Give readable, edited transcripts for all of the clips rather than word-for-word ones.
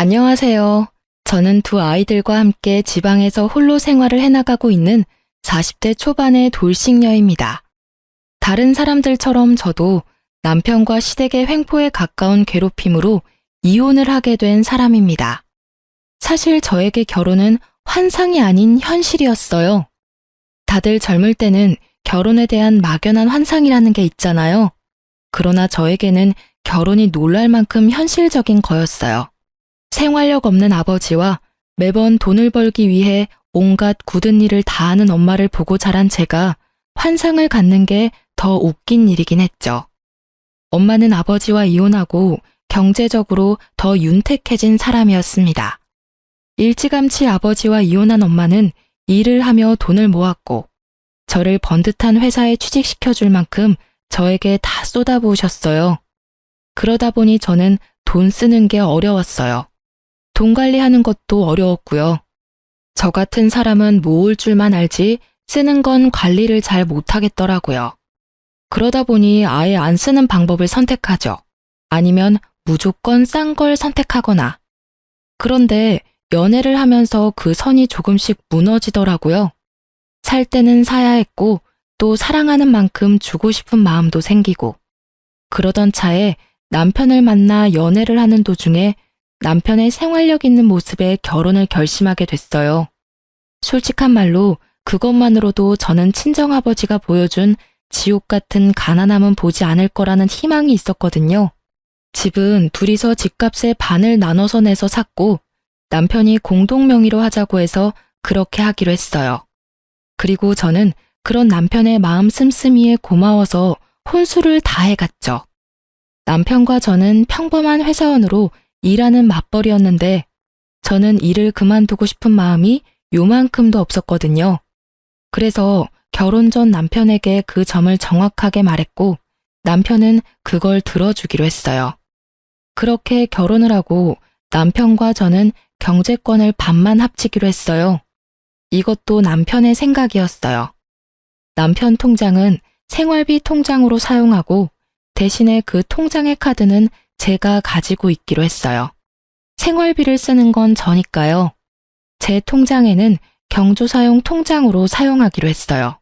안녕하세요. 저는 두 아이들과 함께 지방에서 홀로 생활을 해나가고 있는 40대 초반의 돌싱녀입니다. 다른 사람들처럼 저도 남편과 시댁의 횡포에 가까운 괴롭힘으로 이혼을 하게 된 사람입니다. 사실 저에게 결혼은 환상이 아닌 현실이었어요. 다들 젊을 때는 결혼에 대한 막연한 환상이라는 게 있잖아요. 그러나 저에게는 결혼이 놀랄 만큼 현실적인 거였어요. 생활력 없는 아버지와 매번 돈을 벌기 위해 온갖 굳은 일을 다 하는 엄마를 보고 자란 제가 환상을 갖는 게 더 웃긴 일이긴 했죠. 엄마는 아버지와 이혼하고 경제적으로 더 윤택해진 사람이었습니다. 일찌감치 아버지와 이혼한 엄마는 일을 하며 돈을 모았고 저를 번듯한 회사에 취직시켜줄 만큼 저에게 다 쏟아부으셨어요. 그러다 보니 저는 돈 쓰는 게 어려웠어요. 돈 관리하는 것도 어려웠고요. 저 같은 사람은 모을 줄만 알지 쓰는 건 관리를 잘 못하겠더라고요. 그러다 보니 아예 안 쓰는 방법을 선택하죠. 아니면 무조건 싼 걸 선택하거나. 그런데 연애를 하면서 그 선이 조금씩 무너지더라고요. 살 때는 사야 했고 또 사랑하는 만큼 주고 싶은 마음도 생기고. 그러던 차에 남편을 만나 연애를 하는 도중에 남편의 생활력 있는 모습에 결혼을 결심하게 됐어요. 솔직한 말로 그것만으로도 저는 친정아버지가 보여준 지옥 같은 가난함은 보지 않을 거라는 희망이 있었거든요. 집은 둘이서 집값의 반을 나눠서 내서 샀고 남편이 공동 명의로 하자고 해서 그렇게 하기로 했어요. 그리고 저는 그런 남편의 마음 씀씀이에 고마워서 혼수를 다 해갔죠. 남편과 저는 평범한 회사원으로 일하는 맞벌이였는데 저는 일을 그만두고 싶은 마음이 요만큼도 없었거든요. 그래서 결혼 전 남편에게 그 점을 정확하게 말했고 남편은 그걸 들어주기로 했어요. 그렇게 결혼을 하고 남편과 저는 경제권을 반만 합치기로 했어요. 이것도 남편의 생각이었어요. 남편 통장은 생활비 통장으로 사용하고 대신에 그 통장의 카드는 제가 가지고 있기로 했어요. 생활비를 쓰는 건 저니까요. 제 통장에는 경조사용 통장으로 사용하기로 했어요.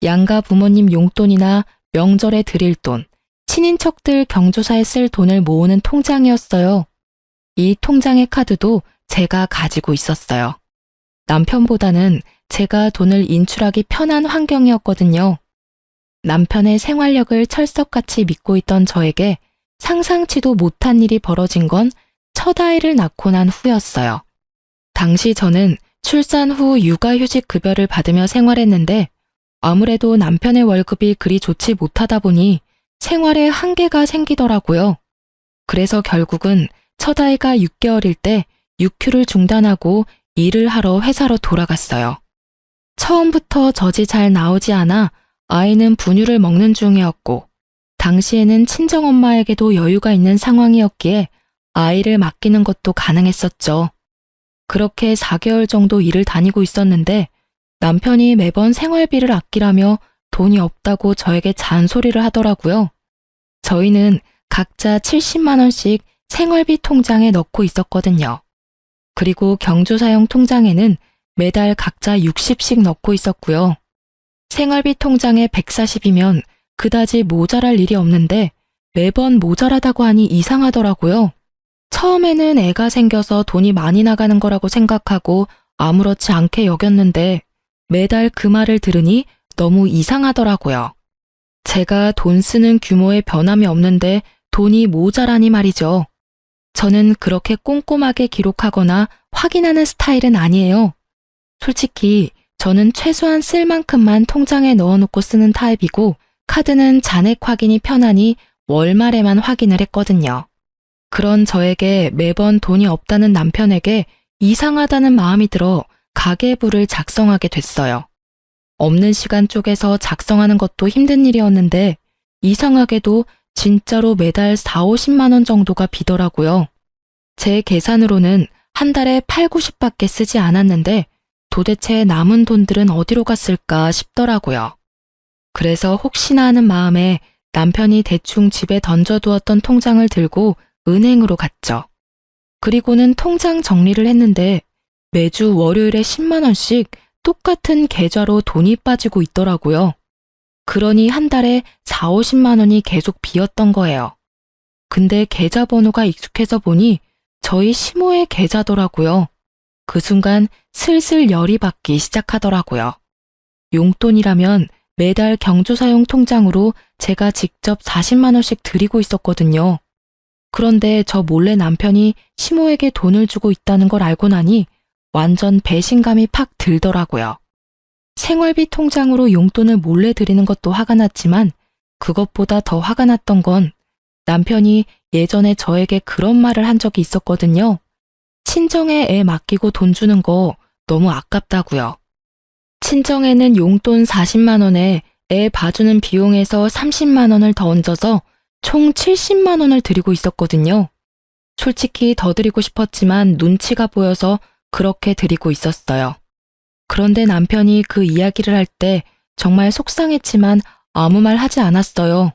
양가 부모님 용돈이나 명절에 드릴 돈, 친인척들 경조사에 쓸 돈을 모으는 통장이었어요. 이 통장의 카드도 제가 가지고 있었어요. 남편보다는 제가 돈을 인출하기 편한 환경이었거든요. 남편의 생활력을 철석같이 믿고 있던 저에게 상상치도 못한 일이 벌어진 건 첫 아이를 낳고 난 후였어요. 당시 저는 출산 후 육아휴직 급여를 받으며 생활했는데 아무래도 남편의 월급이 그리 좋지 못하다 보니 생활에 한계가 생기더라고요. 그래서 결국은 첫 아이가 6개월일 때 육휴를 중단하고 일을 하러 회사로 돌아갔어요. 처음부터 젖이 잘 나오지 않아 아이는 분유를 먹는 중이었고 당시에는 친정엄마에게도 여유가 있는 상황이었기에 아이를 맡기는 것도 가능했었죠. 그렇게 4개월 정도 일을 다니고 있었는데 남편이 매번 생활비를 아끼라며 돈이 없다고 저에게 잔소리를 하더라고요. 저희는 각자 70만 원씩 생활비 통장에 넣고 있었거든요. 그리고 경조사용 통장에는 매달 각자 60씩 넣고 있었고요. 생활비 통장에 140이면 그다지 모자랄 일이 없는데 매번 모자라다고 하니 이상하더라고요. 처음에는 애가 생겨서 돈이 많이 나가는 거라고 생각하고 아무렇지 않게 여겼는데 매달 그 말을 들으니 너무 이상하더라고요. 제가 돈 쓰는 규모에 변함이 없는데 돈이 모자라니 말이죠. 저는 그렇게 꼼꼼하게 기록하거나 확인하는 스타일은 아니에요. 솔직히 저는 최소한 쓸 만큼만 통장에 넣어놓고 쓰는 타입이고 카드는 잔액 확인이 편하니 월말에만 확인을 했거든요. 그런 저에게 매번 돈이 없다는 남편에게 이상하다는 마음이 들어 가계부를 작성하게 됐어요. 없는 시간 쪼개서 작성하는 것도 힘든 일이었는데 이상하게도 진짜로 매달 4, 50만 원 정도가 비더라고요. 제 계산으로는 한 달에 8, 90밖에 쓰지 않았는데 도대체 남은 돈들은 어디로 갔을까 싶더라고요. 그래서 혹시나 하는 마음에 남편이 대충 집에 던져두었던 통장을 들고 은행으로 갔죠. 그리고는 통장 정리를 했는데 매주 월요일에 10만 원씩 똑같은 계좌로 돈이 빠지고 있더라고요. 그러니 한 달에 4, 50만 원이 계속 비었던 거예요. 근데 계좌번호가 익숙해서 보니 저희 시모의 계좌더라고요. 그 순간 슬슬 열이 받기 시작하더라고요. 용돈이라면 매달 경조사용 통장으로 제가 직접 40만 원씩 드리고 있었거든요. 그런데 저 몰래 남편이 시모에게 돈을 주고 있다는 걸 알고 나니 완전 배신감이 팍 들더라고요. 생활비 통장으로 용돈을 몰래 드리는 것도 화가 났지만 그것보다 더 화가 났던 건 남편이 예전에 저에게 그런 말을 한 적이 있었거든요. 친정에 애 맡기고 돈 주는 거 너무 아깝다고요. 친정에는 용돈 40만 원에 애 봐주는 비용에서 30만 원을 더 얹어서 총 70만 원을 드리고 있었거든요. 솔직히 더 드리고 싶었지만 눈치가 보여서 그렇게 드리고 있었어요. 그런데 남편이 그 이야기를 할 때 정말 속상했지만 아무 말 하지 않았어요.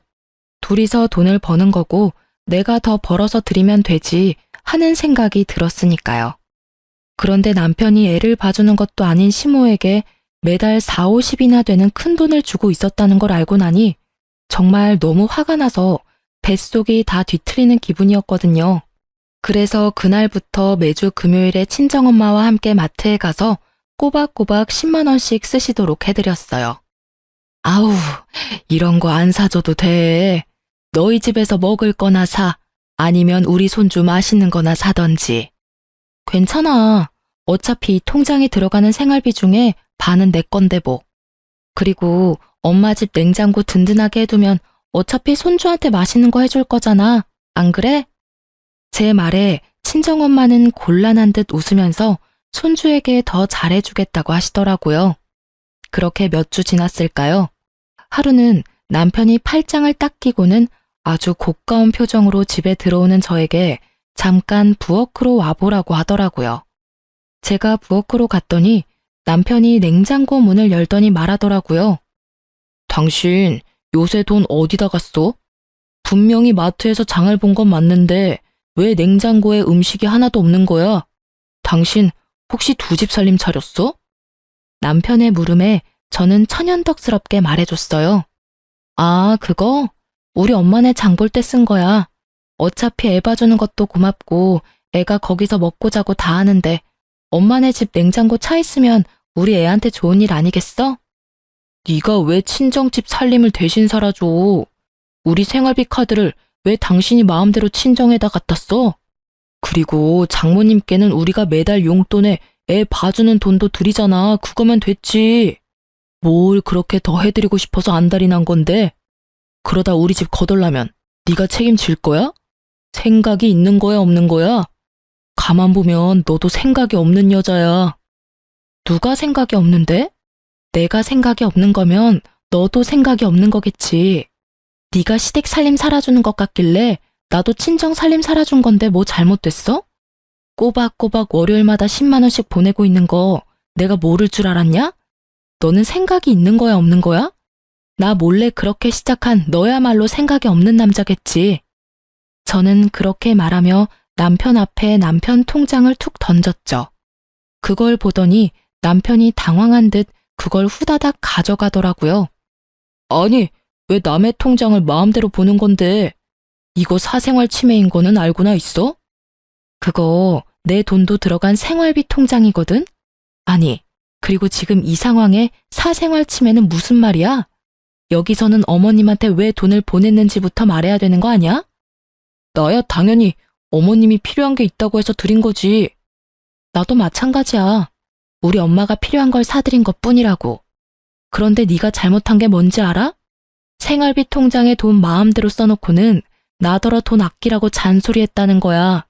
둘이서 돈을 버는 거고 내가 더 벌어서 드리면 되지 하는 생각이 들었으니까요. 그런데 남편이 애를 봐주는 것도 아닌 시모에게 매달 4, 50이나 되는 큰 돈을 주고 있었다는 걸 알고 나니 정말 너무 화가 나서 뱃속이 다 뒤틀리는 기분이었거든요. 그래서 그날부터 매주 금요일에 친정엄마와 함께 마트에 가서 꼬박꼬박 10만 원씩 쓰시도록 해드렸어요. 아우, 이런 거 안 사줘도 돼. 너희 집에서 먹을 거나 사. 아니면 우리 손주 맛있는 거나 사던지. 괜찮아. 어차피 통장에 들어가는 생활비 중에 반은 내 건데 뭐. 그리고 엄마 집 냉장고 든든하게 해두면 어차피 손주한테 맛있는 거 해줄 거잖아. 안 그래? 제 말에 친정엄마는 곤란한 듯 웃으면서 손주에게 더 잘해주겠다고 하시더라고요. 그렇게 몇 주 지났을까요? 하루는 남편이 팔짱을 딱 끼고는 아주 고가운 표정으로 집에 들어오는 저에게 잠깐 부엌으로 와보라고 하더라고요. 제가 부엌으로 갔더니 남편이 냉장고 문을 열더니 말하더라고요. 당신 요새 돈 어디다 갔어? 분명히 마트에서 장을 본 건 맞는데 왜 냉장고에 음식이 하나도 없는 거야? 당신 혹시 두 집 살림 차렸어? 남편의 물음에 저는 천연덕스럽게 말해줬어요. 아, 그거? 우리 엄마네 장 볼 때 쓴 거야. 어차피 애 봐주는 것도 고맙고 애가 거기서 먹고 자고 다 하는데 엄마네 집 냉장고 차 있으면 우리 애한테 좋은 일 아니겠어? 네가 왜 친정집 살림을 대신 살아줘? 우리 생활비 카드를 왜 당신이 마음대로 친정에다 갖다 써? 그리고 장모님께는 우리가 매달 용돈에 애 봐주는 돈도 드리잖아. 그거면 됐지. 뭘 그렇게 더 해드리고 싶어서 안달이 난 건데? 그러다 우리 집 거덜나면 네가 책임질 거야? 생각이 있는 거야, 없는 거야? 가만 보면 너도 생각이 없는 여자야. 누가 생각이 없는데? 내가 생각이 없는 거면 너도 생각이 없는 거겠지. 네가 시댁 살림 살아주는 것 같길래 나도 친정 살림 살아준 건데 뭐 잘못됐어? 꼬박꼬박 월요일마다 10만 원씩 보내고 있는 거 내가 모를 줄 알았냐? 너는 생각이 있는 거야, 없는 거야? 나 몰래 그렇게 시작한 너야말로 생각이 없는 남자겠지. 저는 그렇게 말하며 남편 앞에 남편 통장을 툭 던졌죠. 그걸 보더니 남편이 당황한 듯 그걸 후다닥 가져가더라고요. 아니, 왜 남의 통장을 마음대로 보는 건데? 이거 사생활 침해인 거는 알고나 있어? 그거 내 돈도 들어간 생활비 통장이거든? 아니, 그리고 지금 이 상황에 사생활 침해는 무슨 말이야? 여기서는 어머님한테 왜 돈을 보냈는지부터 말해야 되는 거 아니야? 나야 당연히 어머님이 필요한 게 있다고 해서 드린 거지. 나도 마찬가지야. 우리 엄마가 필요한 걸 사드린 것뿐이라고. 그런데 네가 잘못한 게 뭔지 알아? 생활비 통장에 돈 마음대로 써놓고는 나더러 돈 아끼라고 잔소리했다는 거야.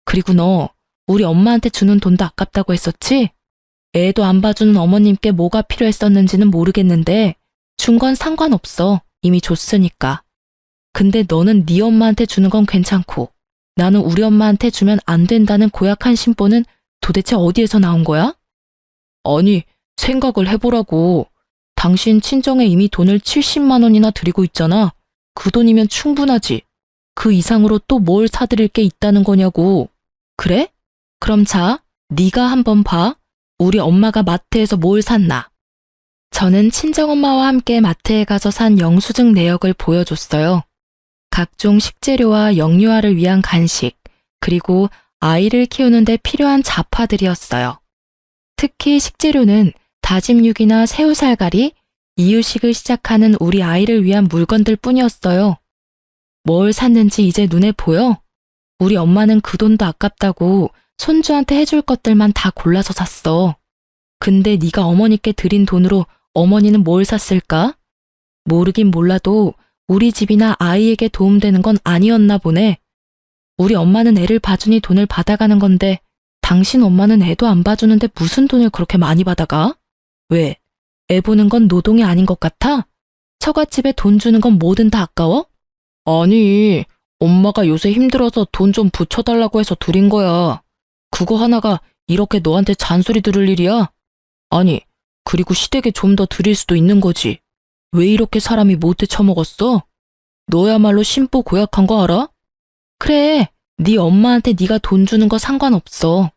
그리고 너 우리 엄마한테 주는 돈도 아깝다고 했었지? 애도 안 봐주는 어머님께 뭐가 필요했었는지는 모르겠는데 준 건 상관없어. 이미 줬으니까. 근데 너는 네 엄마한테 주는 건 괜찮고 나는 우리 엄마한테 주면 안 된다는 고약한 심보는 도대체 어디에서 나온 거야? 아니, 생각을 해보라고. 당신 친정에 이미 돈을 70만 원이나 드리고 있잖아. 그 돈이면 충분하지. 그 이상으로 또 뭘 사드릴 게 있다는 거냐고. 그래? 그럼 자, 네가 한번 봐. 우리 엄마가 마트에서 뭘 샀나? 저는 친정엄마와 함께 마트에 가서 산 영수증 내역을 보여줬어요. 각종 식재료와 영유아를 위한 간식, 그리고 아이를 키우는데 필요한 잡화들이었어요. 특히 식재료는 다짐 육이나 새우살가리, 이유식을 시작하는 우리 아이를 위한 물건들 뿐이었어요. 뭘 샀는지 이제 눈에 보여? 우리 엄마는 그 돈도 아깝다고 손주한테 해줄 것들만 다 골라서 샀어. 근데 네가 어머니께 드린 돈으로 어머니는 뭘 샀을까? 모르긴 몰라도 우리 집이나 아이에게 도움되는 건 아니었나 보네. 우리 엄마는 애를 봐주니 돈을 받아가는 건데 당신 엄마는 애도 안 봐주는데 무슨 돈을 그렇게 많이 받아가? 왜? 애 보는 건 노동이 아닌 것 같아? 처갓집에 돈 주는 건 뭐든 다 아까워? 아니, 엄마가 요새 힘들어서 돈 좀 붙여달라고 해서 드린 거야. 그거 하나가 이렇게 너한테 잔소리 들을 일이야? 아니, 그리고 시댁에 좀 더 드릴 수도 있는 거지. 왜 이렇게 사람이 못돼 처먹었어? 너야말로 심보 고약한 거 알아? 그래, 네 엄마한테 네가 돈 주는 거 상관없어.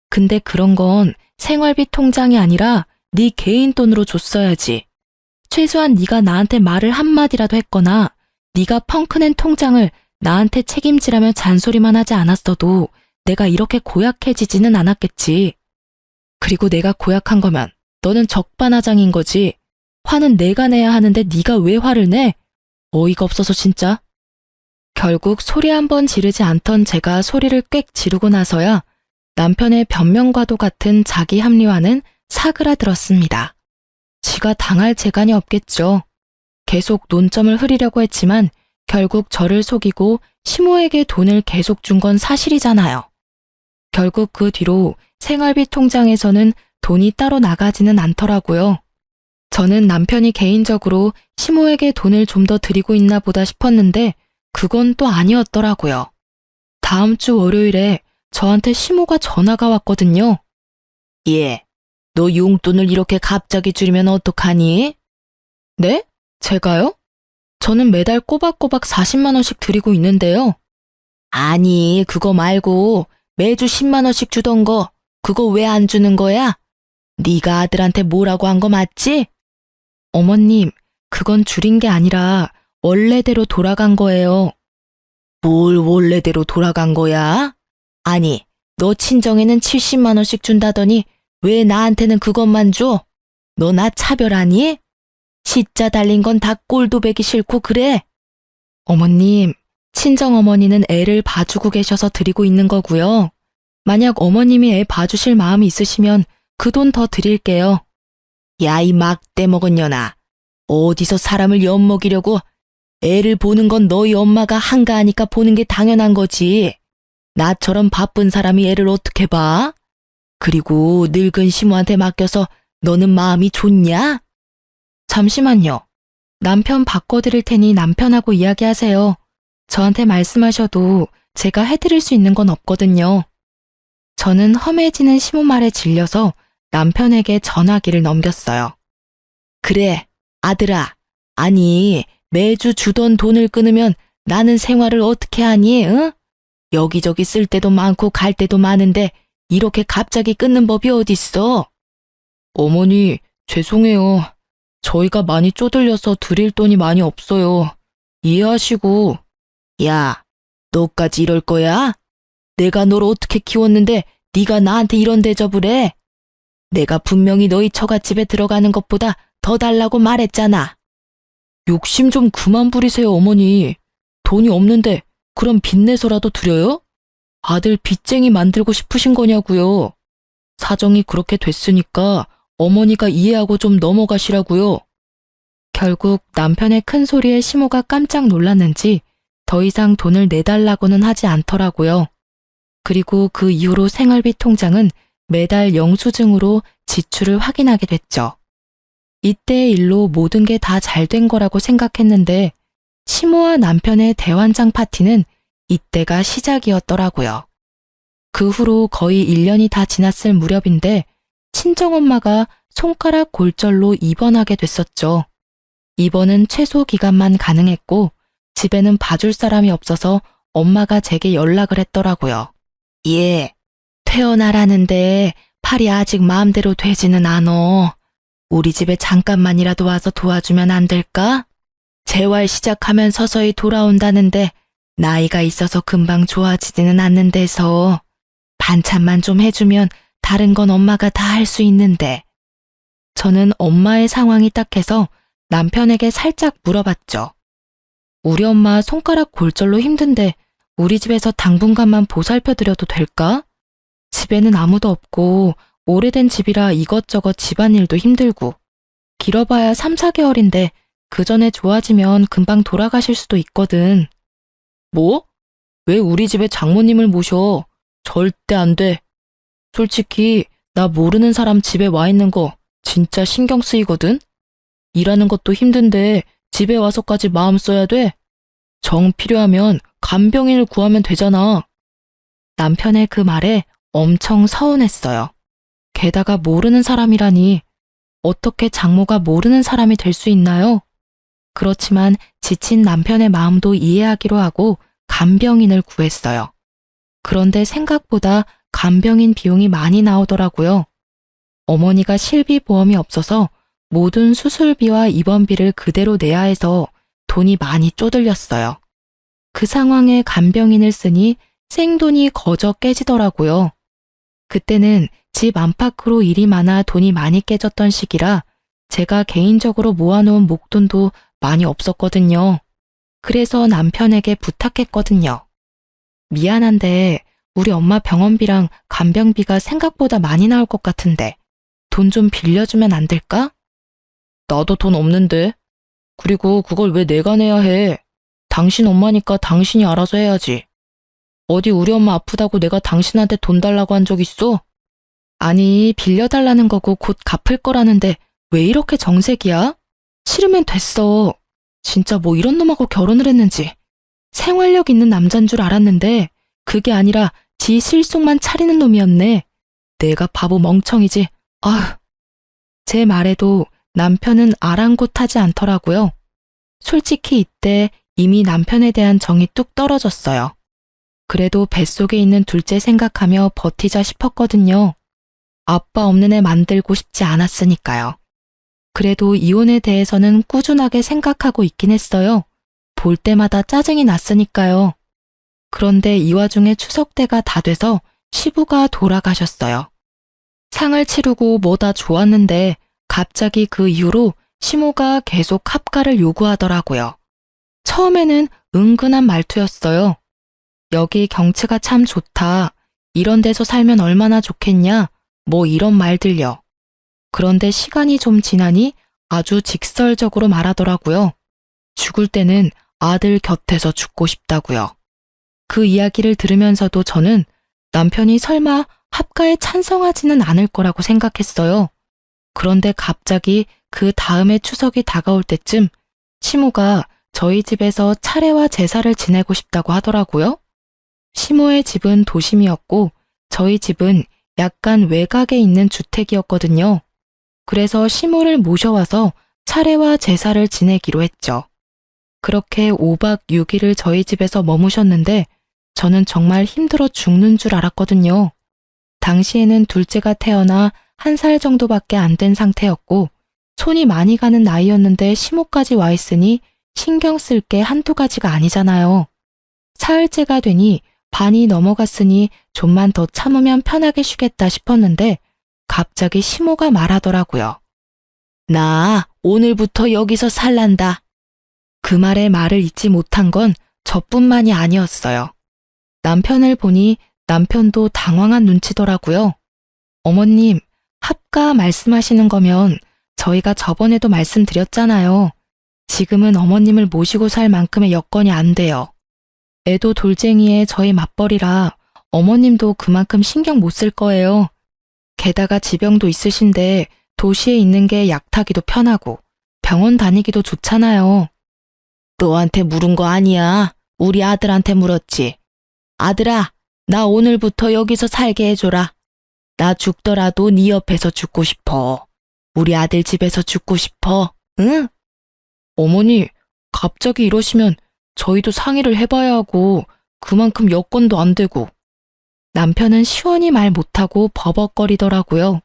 근데 그런 건 생활비 통장이 아니라 네 개인 돈으로 줬어야지. 최소한 네가 나한테 말을 한마디라도 했거나 네가 펑크낸 통장을 나한테 책임지라며 잔소리만 하지 않았어도 내가 이렇게 고약해지지는 않았겠지. 그리고 내가 고약한 거면 너는 적반하장인 거지. 화는 내가 내야 하는데 네가 왜 화를 내? 어이가 없어서 진짜. 결국 소리 한 번 지르지 않던 제가 소리를 꽥 지르고 나서야 남편의 변명과도 같은 자기 합리화는 사그라들었습니다. 지가 당할 재간이 없겠죠. 계속 논점을 흐리려고 했지만 결국 저를 속이고 시모에게 돈을 계속 준 건 사실이잖아요. 결국 그 뒤로 생활비 통장에서는 돈이 따로 나가지는 않더라고요. 저는 남편이 개인적으로 시모에게 돈을 좀 더 드리고 있나 보다 싶었는데 그건 또 아니었더라고요. 다음 주 월요일에 저한테 시모가 전화가 왔거든요. 예, 너 용돈을 이렇게 갑자기 줄이면 어떡하니? 네? 제가요? 저는 매달 꼬박꼬박 40만 원씩 드리고 있는데요. 아니, 그거 말고 매주 10만 원씩 주던 거, 그거 왜 안 주는 거야? 네가 아들한테 뭐라고 한 거 맞지? 어머님, 그건 줄인 게 아니라 원래대로 돌아간 거예요. 뭘 원래대로 돌아간 거야? 아니, 너 친정에는 70만 원씩 준다더니 왜 나한테는 그것만 줘? 너 나 차별하니? 시자 달린 건 다 꼴도 보기 싫고 그래? 어머님, 친정어머니는 애를 봐주고 계셔서 드리고 있는 거고요. 만약 어머님이 애 봐주실 마음이 있으시면 그 돈 더 드릴게요. 야, 이 막대 먹은 년아. 어디서 사람을 엿먹이려고. 애를 보는 건 너희 엄마가 한가하니까 보는 게 당연한 거지. 나처럼 바쁜 사람이 애를 어떻게 봐? 그리고 늙은 시모한테 맡겨서 너는 마음이 좋냐? 잠시만요. 남편 바꿔드릴 테니 남편하고 이야기하세요. 저한테 말씀하셔도 제가 해드릴 수 있는 건 없거든요. 저는 험해지는 시모 말에 질려서 남편에게 전화기를 넘겼어요. 그래, 아들아. 아니, 매주 주던 돈을 끊으면 나는 생활을 어떻게 하니, 응? 여기저기 쓸 때도 많고 갈 때도 많은데 이렇게 갑자기 끊는 법이 어딨어? 어머니, 죄송해요. 저희가 많이 쪼들려서 드릴 돈이 많이 없어요. 이해하시고. 야, 너까지 이럴 거야? 내가 널 어떻게 키웠는데 네가 나한테 이런 대접을 해? 내가 분명히 너희 처갓집에 들어가는 것보다 더 달라고 말했잖아. 욕심 좀 그만 부리세요, 어머니. 돈이 없는데 그럼 빚내서라도 드려요? 아들 빚쟁이 만들고 싶으신 거냐고요. 사정이 그렇게 됐으니까 어머니가 이해하고 좀 넘어가시라고요. 결국 남편의 큰 소리에 시모가 깜짝 놀랐는지 더 이상 돈을 내달라고는 하지 않더라고요. 그리고 그 이후로 생활비 통장은 매달 영수증으로 지출을 확인하게 됐죠. 이때의 일로 모든 게 다 잘 된 거라고 생각했는데 시모와 남편의 대환장 파티는 이때가 시작이었더라고요. 그 후로 거의 1년이 다 지났을 무렵인데 친정엄마가 손가락 골절로 입원하게 됐었죠. 입원은 최소 기간만 가능했고 집에는 봐줄 사람이 없어서 엄마가 제게 연락을 했더라고요. 예, 퇴원하라는데 팔이 아직 마음대로 되지는 않어. 우리 집에 잠깐만이라도 와서 도와주면 안 될까? 재활 시작하면 서서히 돌아온다는데 나이가 있어서 금방 좋아지지는 않는 데서 반찬만 좀 해주면 다른 건 엄마가 다 할 수 있는데. 저는 엄마의 상황이 딱해서 남편에게 살짝 물어봤죠. 우리 엄마 손가락 골절로 힘든데 우리 집에서 당분간만 보살펴드려도 될까? 집에는 아무도 없고 오래된 집이라 이것저것 집안일도 힘들고 길어봐야 3, 4개월인데 그 전에 좋아지면 금방 돌아가실 수도 있거든. 뭐? 왜 우리 집에 장모님을 모셔? 절대 안 돼. 솔직히 나 모르는 사람 집에 와 있는 거 진짜 신경 쓰이거든? 일하는 것도 힘든데 집에 와서까지 마음 써야 돼? 정 필요하면 간병인을 구하면 되잖아. 남편의 그 말에 엄청 서운했어요. 게다가 모르는 사람이라니 어떻게 장모가 모르는 사람이 될 수 있나요? 그렇지만 지친 남편의 마음도 이해하기로 하고 간병인을 구했어요. 그런데 생각보다 간병인 비용이 많이 나오더라고요. 어머니가 실비보험이 없어서 모든 수술비와 입원비를 그대로 내야 해서 돈이 많이 쪼들렸어요. 그 상황에 간병인을 쓰니 생돈이 거저 깨지더라고요. 그때는 집 안팎으로 일이 많아 돈이 많이 깨졌던 시기라 제가 개인적으로 모아놓은 목돈도 많이 없었거든요. 그래서 남편에게 부탁했거든요. 미안한데 우리 엄마 병원비랑 간병비가 생각보다 많이 나올 것 같은데 돈 좀 빌려주면 안 될까? 나도 돈 없는데. 그리고 그걸 왜 내가 내야 해? 당신 엄마니까 당신이 알아서 해야지. 어디 우리 엄마 아프다고 내가 당신한테 돈 달라고 한 적 있어? 아니, 빌려달라는 거고 곧 갚을 거라는데 왜 이렇게 정색이야? 싫으면 됐어. 진짜 뭐 이런 놈하고 결혼을 했는지. 생활력 있는 남잔 줄 알았는데 그게 아니라 지 실속만 차리는 놈이었네. 내가 바보 멍청이지. 아휴. 제 말에도 남편은 아랑곳하지 않더라고요. 솔직히 이때 이미 남편에 대한 정이 뚝 떨어졌어요. 그래도 뱃속에 있는 둘째 생각하며 버티자 싶었거든요. 아빠 없는 애 만들고 싶지 않았으니까요. 그래도 이혼에 대해서는 꾸준하게 생각하고 있긴 했어요. 볼 때마다 짜증이 났으니까요. 그런데 이 와중에 추석 때가 다 돼서 시부가 돌아가셨어요. 상을 치르고 뭐다 좋았는데 갑자기 그 이후로 시모가 계속 합가를 요구하더라고요. 처음에는 은근한 말투였어요. 여기 경치가 참 좋다. 이런 데서 살면 얼마나 좋겠냐. 뭐 이런 말들요. 그런데 시간이 좀 지나니 아주 직설적으로 말하더라고요. 죽을 때는 아들 곁에서 죽고 싶다고요. 그 이야기를 들으면서도 저는 남편이 설마 합가에 찬성하지는 않을 거라고 생각했어요. 그런데 갑자기 그 다음에 추석이 다가올 때쯤 시모가 저희 집에서 차례와 제사를 지내고 싶다고 하더라고요. 시모의 집은 도심이었고 저희 집은 약간 외곽에 있는 주택이었거든요. 그래서 시모를 모셔와서 차례와 제사를 지내기로 했죠. 그렇게 5박 6일을 저희 집에서 머무셨는데 저는 정말 힘들어 죽는 줄 알았거든요. 당시에는 둘째가 태어나 1살 정도밖에 안 된 상태였고 손이 많이 가는 나이였는데 시모까지 와 있으니 신경 쓸 게 한두 가지가 아니잖아요. 사흘째가 되니 반이 넘어갔으니 좀만 더 참으면 편하게 쉬겠다 싶었는데 갑자기 시모가 말하더라고요. 나 오늘부터 여기서 살란다. 그 말에 말을 잇지 못한 건 저뿐만이 아니었어요. 남편을 보니 남편도 당황한 눈치더라고요. 어머님, 합가 말씀하시는 거면 저희가 저번에도 말씀드렸잖아요. 지금은 어머님을 모시고 살 만큼의 여건이 안 돼요. 애도 돌쟁이에 저희 맞벌이라 어머님도 그만큼 신경 못 쓸 거예요. 게다가 지병도 있으신데 도시에 있는 게 약타기도 편하고 병원 다니기도 좋잖아요. 너한테 물은 거 아니야. 우리 아들한테 물었지. 아들아, 나 오늘부터 여기서 살게 해줘라. 나 죽더라도 네 옆에서 죽고 싶어. 우리 아들 집에서 죽고 싶어. 응? 어머니, 갑자기 이러시면 저희도 상의를 해봐야 하고 그만큼 여건도 안 되고. 남편은 시원히 말 못하고 버벅거리더라고요.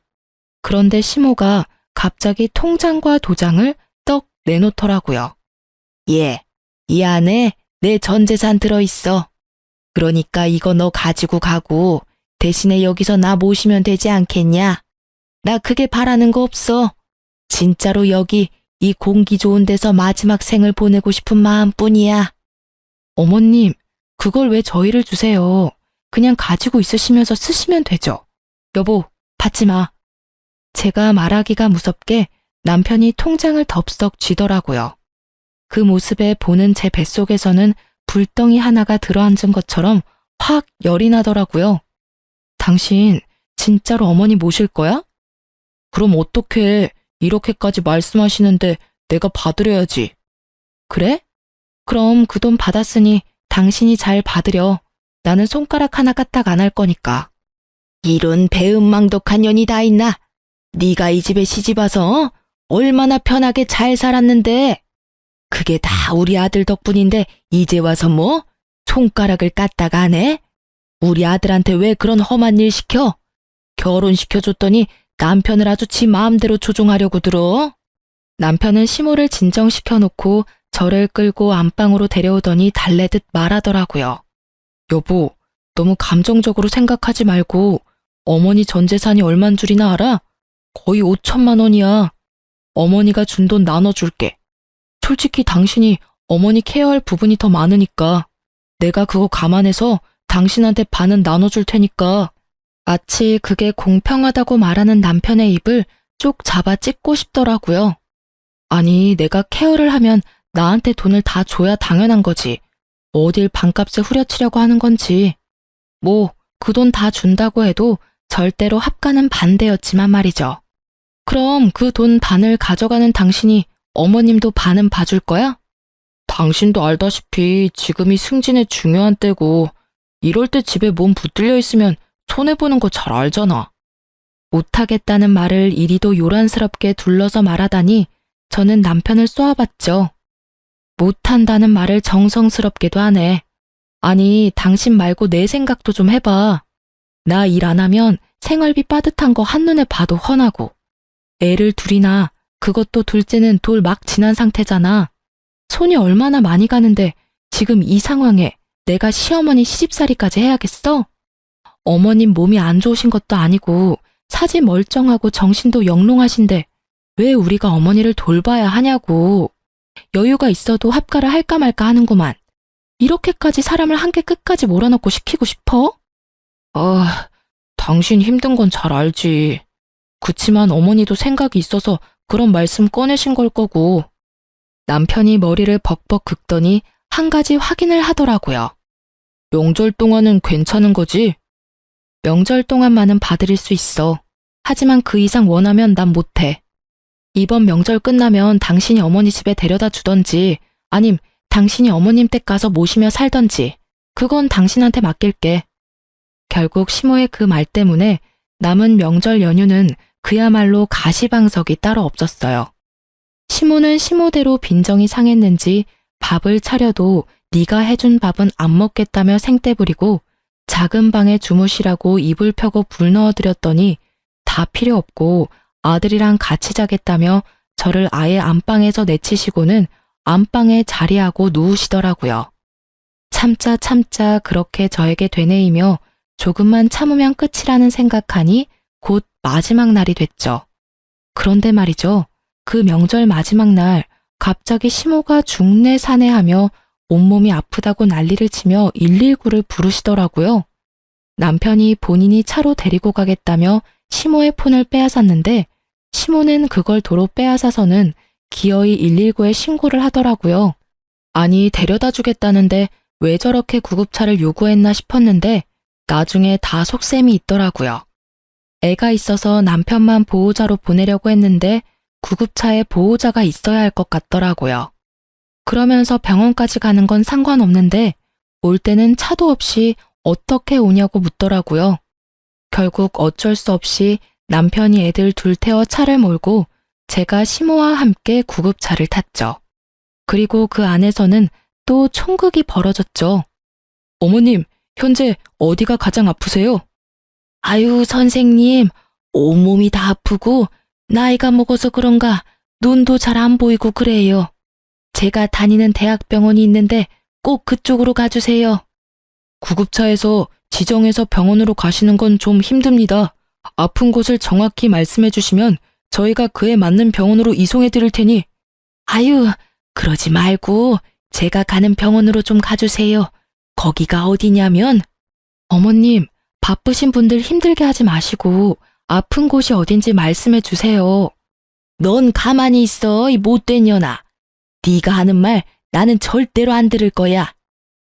그런데 시모가 갑자기 통장과 도장을 떡 내놓더라고요. 예, 이 안에 내 전 재산 들어있어. 그러니까 이거 너 가지고 가고 대신에 여기서 나 모시면 되지 않겠냐? 나 크게 바라는 거 없어. 진짜로 여기 이 공기 좋은 데서 마지막 생을 보내고 싶은 마음뿐이야. 어머님, 그걸 왜 저희를 주세요? 그냥 가지고 있으시면서 쓰시면 되죠. 여보, 받지 마. 제가 말하기가 무섭게 남편이 통장을 덥석 쥐더라고요. 그 모습에 보는 제 뱃속에서는 불덩이 하나가 들어앉은 것처럼 확 열이 나더라고요. 당신 진짜로 어머니 모실 거야? 그럼 어떡해. 이렇게까지 말씀하시는데 내가 받으려야지. 그래? 그럼 그 돈 받았으니 당신이 잘 받으려. 나는 손가락 하나 까딱 안 할 거니까. 이런 배은망덕한 년이 다 있나? 네가 이 집에 시집와서 얼마나 편하게 잘 살았는데. 그게 다 우리 아들 덕분인데 이제 와서 뭐? 손가락을 까딱 안 해? 우리 아들한테 왜 그런 험한 일 시켜? 결혼시켜줬더니 남편을 아주 지 마음대로 조종하려고 들어. 남편은 시모를 진정시켜놓고 저를 끌고 안방으로 데려오더니 달래듯 말하더라고요. 여보, 너무 감정적으로 생각하지 말고 어머니 전 재산이 얼만 줄이나 알아? 거의 5천만 원이야. 어머니가 준 돈 나눠줄게. 솔직히 당신이 어머니 케어할 부분이 더 많으니까 내가 그거 감안해서 당신한테 반은 나눠줄 테니까. 마치 그게 공평하다고 말하는 남편의 입을 쪽 잡아 찢고 싶더라고요. 아니, 내가 케어를 하면 나한테 돈을 다 줘야 당연한 거지. 어딜 반값에 후려치려고 하는 건지. 뭐, 그 돈 다 준다고 해도 절대로 합가는 반대였지만 말이죠. 그럼 그 돈 반을 가져가는 당신이 어머님도 반은 봐줄 거야? 당신도 알다시피 지금이 승진의 중요한 때고 이럴 때 집에 몸 붙들려 있으면 손해보는 거 잘 알잖아. 못하겠다는 말을 이리도 요란스럽게 둘러서 말하다니 저는 남편을 쏘아봤죠. 못한다는 말을 정성스럽게도 하네. 아니, 당신 말고 내 생각도 좀 해봐. 나 일 안 하면 생활비 빠듯한 거 한눈에 봐도 훤하고. 애를 둘이나 그것도 둘째는 돌 막 지난 상태잖아. 손이 얼마나 많이 가는데 지금 이 상황에 내가 시어머니 시집살이까지 해야겠어? 어머님 몸이 안 좋으신 것도 아니고 사지 멀쩡하고 정신도 영롱하신데 왜 우리가 어머니를 돌봐야 하냐고. 여유가 있어도 합가를 할까 말까 하는구만. 이렇게까지 사람을 한개 끝까지 몰아넣고 시키고 싶어? 아, 당신 힘든 건 잘 알지. 그치만 어머니도 생각이 있어서 그런 말씀 꺼내신 걸 거고. 남편이 머리를 벅벅 긁더니 한 가지 확인을 하더라고요. 명절 동안은 괜찮은 거지? 명절 동안만은 봐드릴 수 있어. 하지만 그 이상 원하면 난 못해. 이번 명절 끝나면 당신이 어머니 집에 데려다 주던지 아님 당신이 어머님 댁 가서 모시며 살던지 그건 당신한테 맡길게. 결국 시모의 그 말 때문에 남은 명절 연휴는 그야말로 가시방석이 따로 없었어요. 시모는 시모대로 빈정이 상했는지 밥을 차려도 네가 해준 밥은 안 먹겠다며 생떼 부리고 작은 방에 주무시라고 이불 펴고 불 넣어드렸더니 다 필요 없고 아들이랑 같이 자겠다며 저를 아예 안방에서 내치시고는 안방에 자리하고 누우시더라고요. 참자 참자 그렇게 저에게 되뇌이며 조금만 참으면 끝이라는 생각하니 곧 마지막 날이 됐죠. 그런데 말이죠. 그 명절 마지막 날 갑자기 시모가 중내사내하며 온몸이 아프다고 난리를 치며 119를 부르시더라고요. 남편이 본인이 차로 데리고 가겠다며 시모의 폰을 빼앗았는데 시모는 그걸 도로 빼앗아서는 기어이 119에 신고를 하더라고요. 아니, 데려다 주겠다는데 왜 저렇게 구급차를 요구했나 싶었는데 나중에 다 속셈이 있더라고요. 애가 있어서 남편만 보호자로 보내려고 했는데 구급차에 보호자가 있어야 할 것 같더라고요. 그러면서 병원까지 가는 건 상관없는데 올 때는 차도 없이 어떻게 오냐고 묻더라고요. 결국 어쩔 수 없이 남편이 애들 둘 태워 차를 몰고 제가 시모와 함께 구급차를 탔죠. 그리고 그 안에서는 또 총극이 벌어졌죠. 어머님, 현재 어디가 가장 아프세요? 아유, 선생님, 온몸이 다 아프고 나이가 먹어서 그런가 눈도 잘 안 보이고 그래요. 제가 다니는 대학병원이 있는데 꼭 그쪽으로 가주세요. 구급차에서 지정해서 병원으로 가시는 건 좀 힘듭니다. 아픈 곳을 정확히 말씀해 주시면 저희가 그에 맞는 병원으로 이송해 드릴 테니. 아유, 그러지 말고 제가 가는 병원으로 좀 가주세요. 거기가 어디냐면. 어머님, 바쁘신 분들 힘들게 하지 마시고 아픈 곳이 어딘지 말씀해 주세요. 넌 가만히 있어, 이 못된 년아. 네가 하는 말 나는 절대로 안 들을 거야.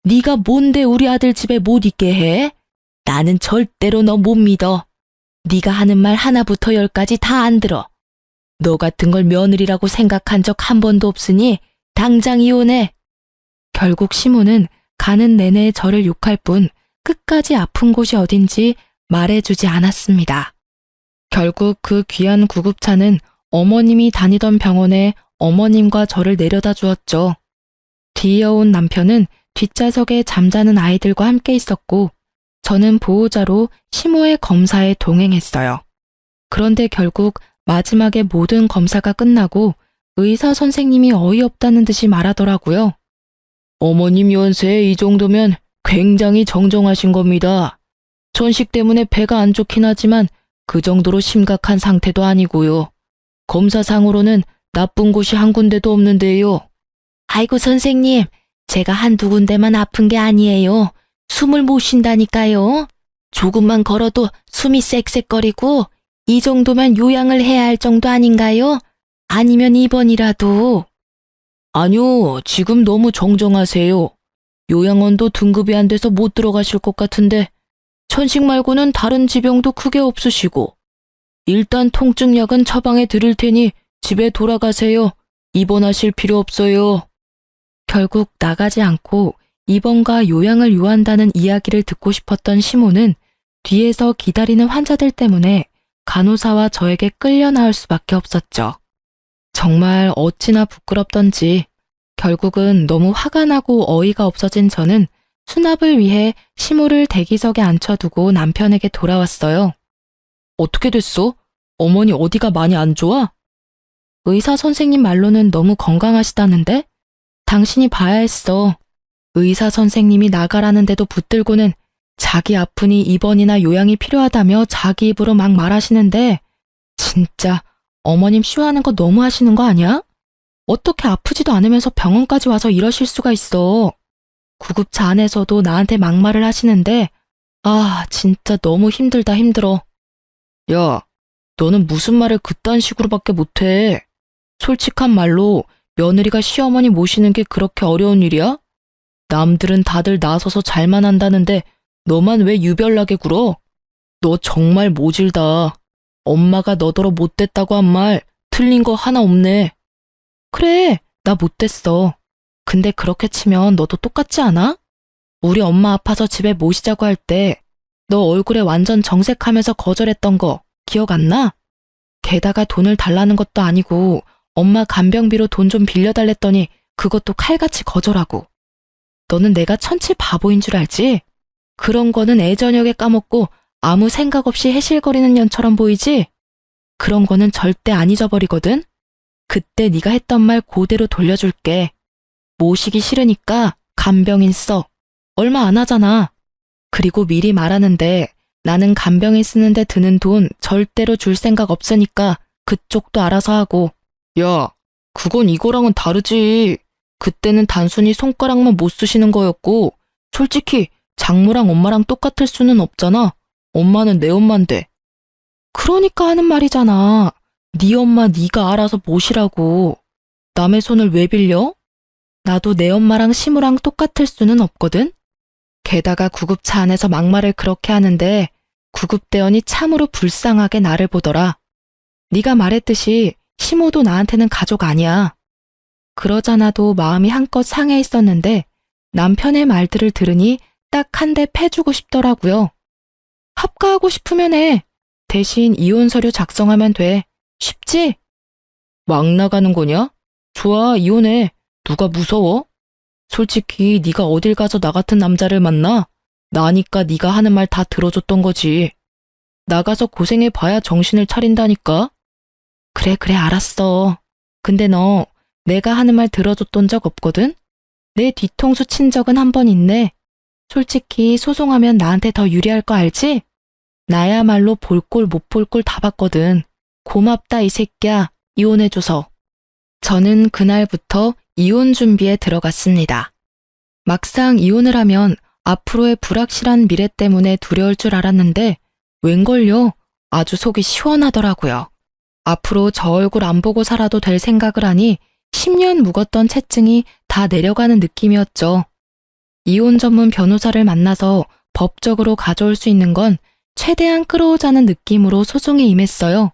네가 뭔데 우리 아들 집에 못 있게 해? 나는 절대로 너 못 믿어. 네가 하는 말 하나부터 열까지 다 안 들어. 너 같은 걸 며느리라고 생각한 적 한 번도 없으니 당장 이혼해. 결국 시모는 가는 내내 저를 욕할 뿐 끝까지 아픈 곳이 어딘지 말해주지 않았습니다. 결국 그 귀한 구급차는 어머님이 다니던 병원에 어머님과 저를 내려다 주었죠. 뒤이어온 남편은 뒷좌석에 잠자는 아이들과 함께 있었고 저는 보호자로 시모의 검사에 동행했어요. 그런데 결국 마지막에 모든 검사가 끝나고 의사 선생님이 어이없다는 듯이 말하더라고요. 어머님 연세 이 정도면 굉장히 정정하신 겁니다. 천식 때문에 배가 안 좋긴 하지만 그 정도로 심각한 상태도 아니고요. 검사상으로는 나쁜 곳이 한 군데도 없는데요. 아이고 선생님, 제가 한두 군데만 아픈 게 아니에요. 숨을 못 쉰다니까요. 조금만 걸어도 숨이 쌕쌕거리고 이 정도면 요양을 해야 할 정도 아닌가요? 아니면 입원이라도. 아니요, 지금 너무 정정하세요. 요양원도 등급이 안 돼서 못 들어가실 것 같은데 천식 말고는 다른 지병도 크게 없으시고 일단 통증약은 처방해 드릴 테니 집에 돌아가세요. 입원하실 필요 없어요. 결국 나가지 않고 입원과 요양을 요한다는 이야기를 듣고 싶었던 시모는 뒤에서 기다리는 환자들 때문에 간호사와 저에게 끌려 나올 수밖에 없었죠. 정말 어찌나 부끄럽던지 결국은 너무 화가 나고 어이가 없어진 저는 수납을 위해 시모를 대기석에 앉혀두고 남편에게 돌아왔어요. 어떻게 됐어? 어머니 어디가 많이 안 좋아? 의사 선생님 말로는 너무 건강하시다는데? 당신이 봐야 했어. 의사 선생님이 나가라는데도 붙들고는 자기 아프니 입원이나 요양이 필요하다며 자기 입으로 막 말하시는데 진짜 어머님 쇼하는 거 너무 하시는 거 아니야? 어떻게 아프지도 않으면서 병원까지 와서 이러실 수가 있어. 구급차 안에서도 나한테 막말을 하시는데 아 진짜 너무 힘들다 힘들어. 야, 너는 무슨 말을 그딴 식으로밖에 못해. 솔직한 말로 며느리가 시어머니 모시는 게 그렇게 어려운 일이야? 남들은 다들 나서서 잘만 한다는데 너만 왜 유별나게 굴어? 너 정말 모질다. 엄마가 너더러 못됐다고 한 말 틀린 거 하나 없네. 그래, 나 못됐어. 근데 그렇게 치면 너도 똑같지 않아? 우리 엄마 아파서 집에 모시자고 할 때 너 얼굴에 완전 정색하면서 거절했던 거 기억 안 나? 게다가 돈을 달라는 것도 아니고 엄마 간병비로 돈 좀 빌려달랬더니 그것도 칼같이 거절하고. 너는 내가 천치 바보인 줄 알지? 그런 거는 애저녁에 까먹고 아무 생각 없이 해실거리는 년처럼 보이지? 그런 거는 절대 안 잊어버리거든? 그때 네가 했던 말 그대로 돌려줄게. 모시기 싫으니까 간병인 써. 얼마 안 하잖아. 그리고 미리 말하는데 나는 간병인 쓰는데 드는 돈 절대로 줄 생각 없으니까 그쪽도 알아서 하고. 야, 그건 이거랑은 다르지. 그때는 단순히 손가락만 못 쓰시는 거였고 솔직히 장모랑 엄마랑 똑같을 수는 없잖아. 엄마는 내 엄마인데. 그러니까 하는 말이잖아. 네 엄마 네가 알아서 모시라고. 남의 손을 왜 빌려? 나도 내 엄마랑 시무랑 똑같을 수는 없거든. 게다가 구급차 안에서 막말을 그렇게 하는데 구급대원이 참으로 불쌍하게 나를 보더라. 네가 말했듯이 시모도 나한테는 가족 아니야. 그러잖아도 마음이 한껏 상해 있었는데 남편의 말들을 들으니 딱 한 대 패주고 싶더라고요. 합가하고 싶으면 해. 대신 이혼 서류 작성하면 돼. 쉽지? 막 나가는 거냐? 좋아, 이혼해. 누가 무서워? 솔직히 네가 어딜 가서 나 같은 남자를 만나? 나니까 네가 하는 말 다 들어줬던 거지. 나가서 고생해봐야 정신을 차린다니까? 그래, 알았어. 근데 너 내가 하는 말 들어줬던 적 없거든? 내 뒤통수 친 적은 한 번 있네. 솔직히 소송하면 나한테 더 유리할 거 알지? 나야말로 볼 꼴 못 볼 꼴 다 봤거든. 고맙다 이 새끼야. 이혼해줘서. 저는 그날부터 이혼 준비에 들어갔습니다. 막상 이혼을 하면 앞으로의 불확실한 미래 때문에 두려울 줄 알았는데 웬걸요? 아주 속이 시원하더라고요. 앞으로 저 얼굴 안 보고 살아도 될 생각을 하니 10년 묵었던 채증이 다 내려가는 느낌이었죠. 이혼 전문 변호사를 만나서 법적으로 가져올 수 있는 건 최대한 끌어오자는 느낌으로 소송에 임했어요.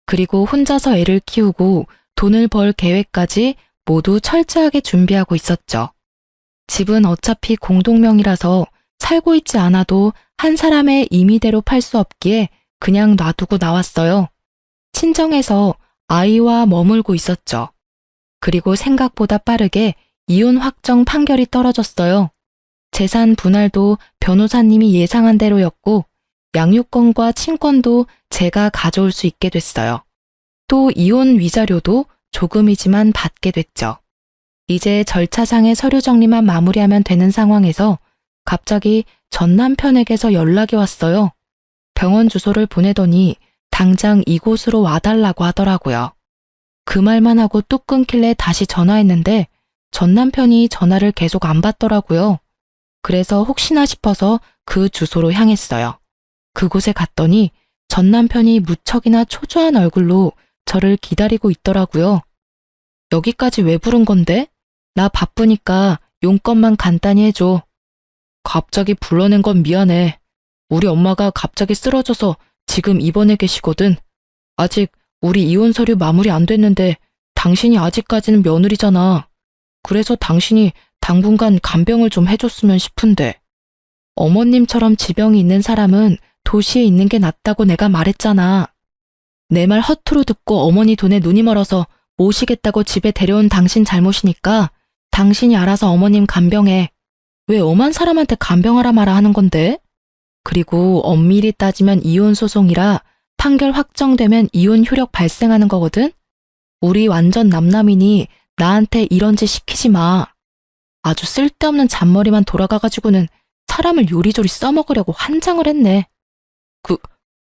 그리고 혼자서 애를 키우고 돈을 벌 계획까지 모두 철저하게 준비하고 있었죠. 집은 어차피 공동명의라서 살고 있지 않아도 한 사람의 임의대로 팔 수 없기에 그냥 놔두고 나왔어요. 친정에서 아이와 머물고 있었죠. 그리고 생각보다 빠르게 이혼 확정 판결이 떨어졌어요. 재산 분할도 변호사님이 예상한 대로였고 양육권과 친권도 제가 가져올 수 있게 됐어요. 또 이혼 위자료도 조금이지만 받게 됐죠. 이제 절차상의 서류 정리만 마무리하면 되는 상황에서 갑자기 전 남편에게서 연락이 왔어요. 병원 주소를 보내더니 당장 이곳으로 와달라고 하더라고요. 그 말만 하고 뚝 끊길래 다시 전화했는데 전 남편이 전화를 계속 안 받더라고요. 그래서 혹시나 싶어서 그 주소로 향했어요. 그곳에 갔더니 전 남편이 무척이나 초조한 얼굴로 저를 기다리고 있더라고요. 여기까지 왜 부른 건데? 나 바쁘니까 용건만 간단히 해줘. 갑자기 불러낸 건 미안해. 우리 엄마가 갑자기 쓰러져서 지금 입원해 계시거든. 아직 우리 이혼 서류 마무리 안 됐는데 당신이 아직까지는 며느리잖아. 그래서 당신이 당분간 간병을 좀 해줬으면 싶은데. 어머님처럼 지병이 있는 사람은 도시에 있는 게 낫다고 내가 말했잖아. 내 말 허투루 듣고 어머니 돈에 눈이 멀어서 모시겠다고 집에 데려온 당신 잘못이니까 당신이 알아서 어머님 간병해. 왜 엄한 사람한테 간병하라 마라 하는 건데? 그리고 엄밀히 따지면 이혼 소송이라 판결 확정되면 이혼 효력 발생하는 거거든? 우리 완전 남남이니 나한테 이런 짓 시키지 마. 아주 쓸데없는 잔머리만 돌아가가지고는 사람을 요리조리 써먹으려고 환장을 했네.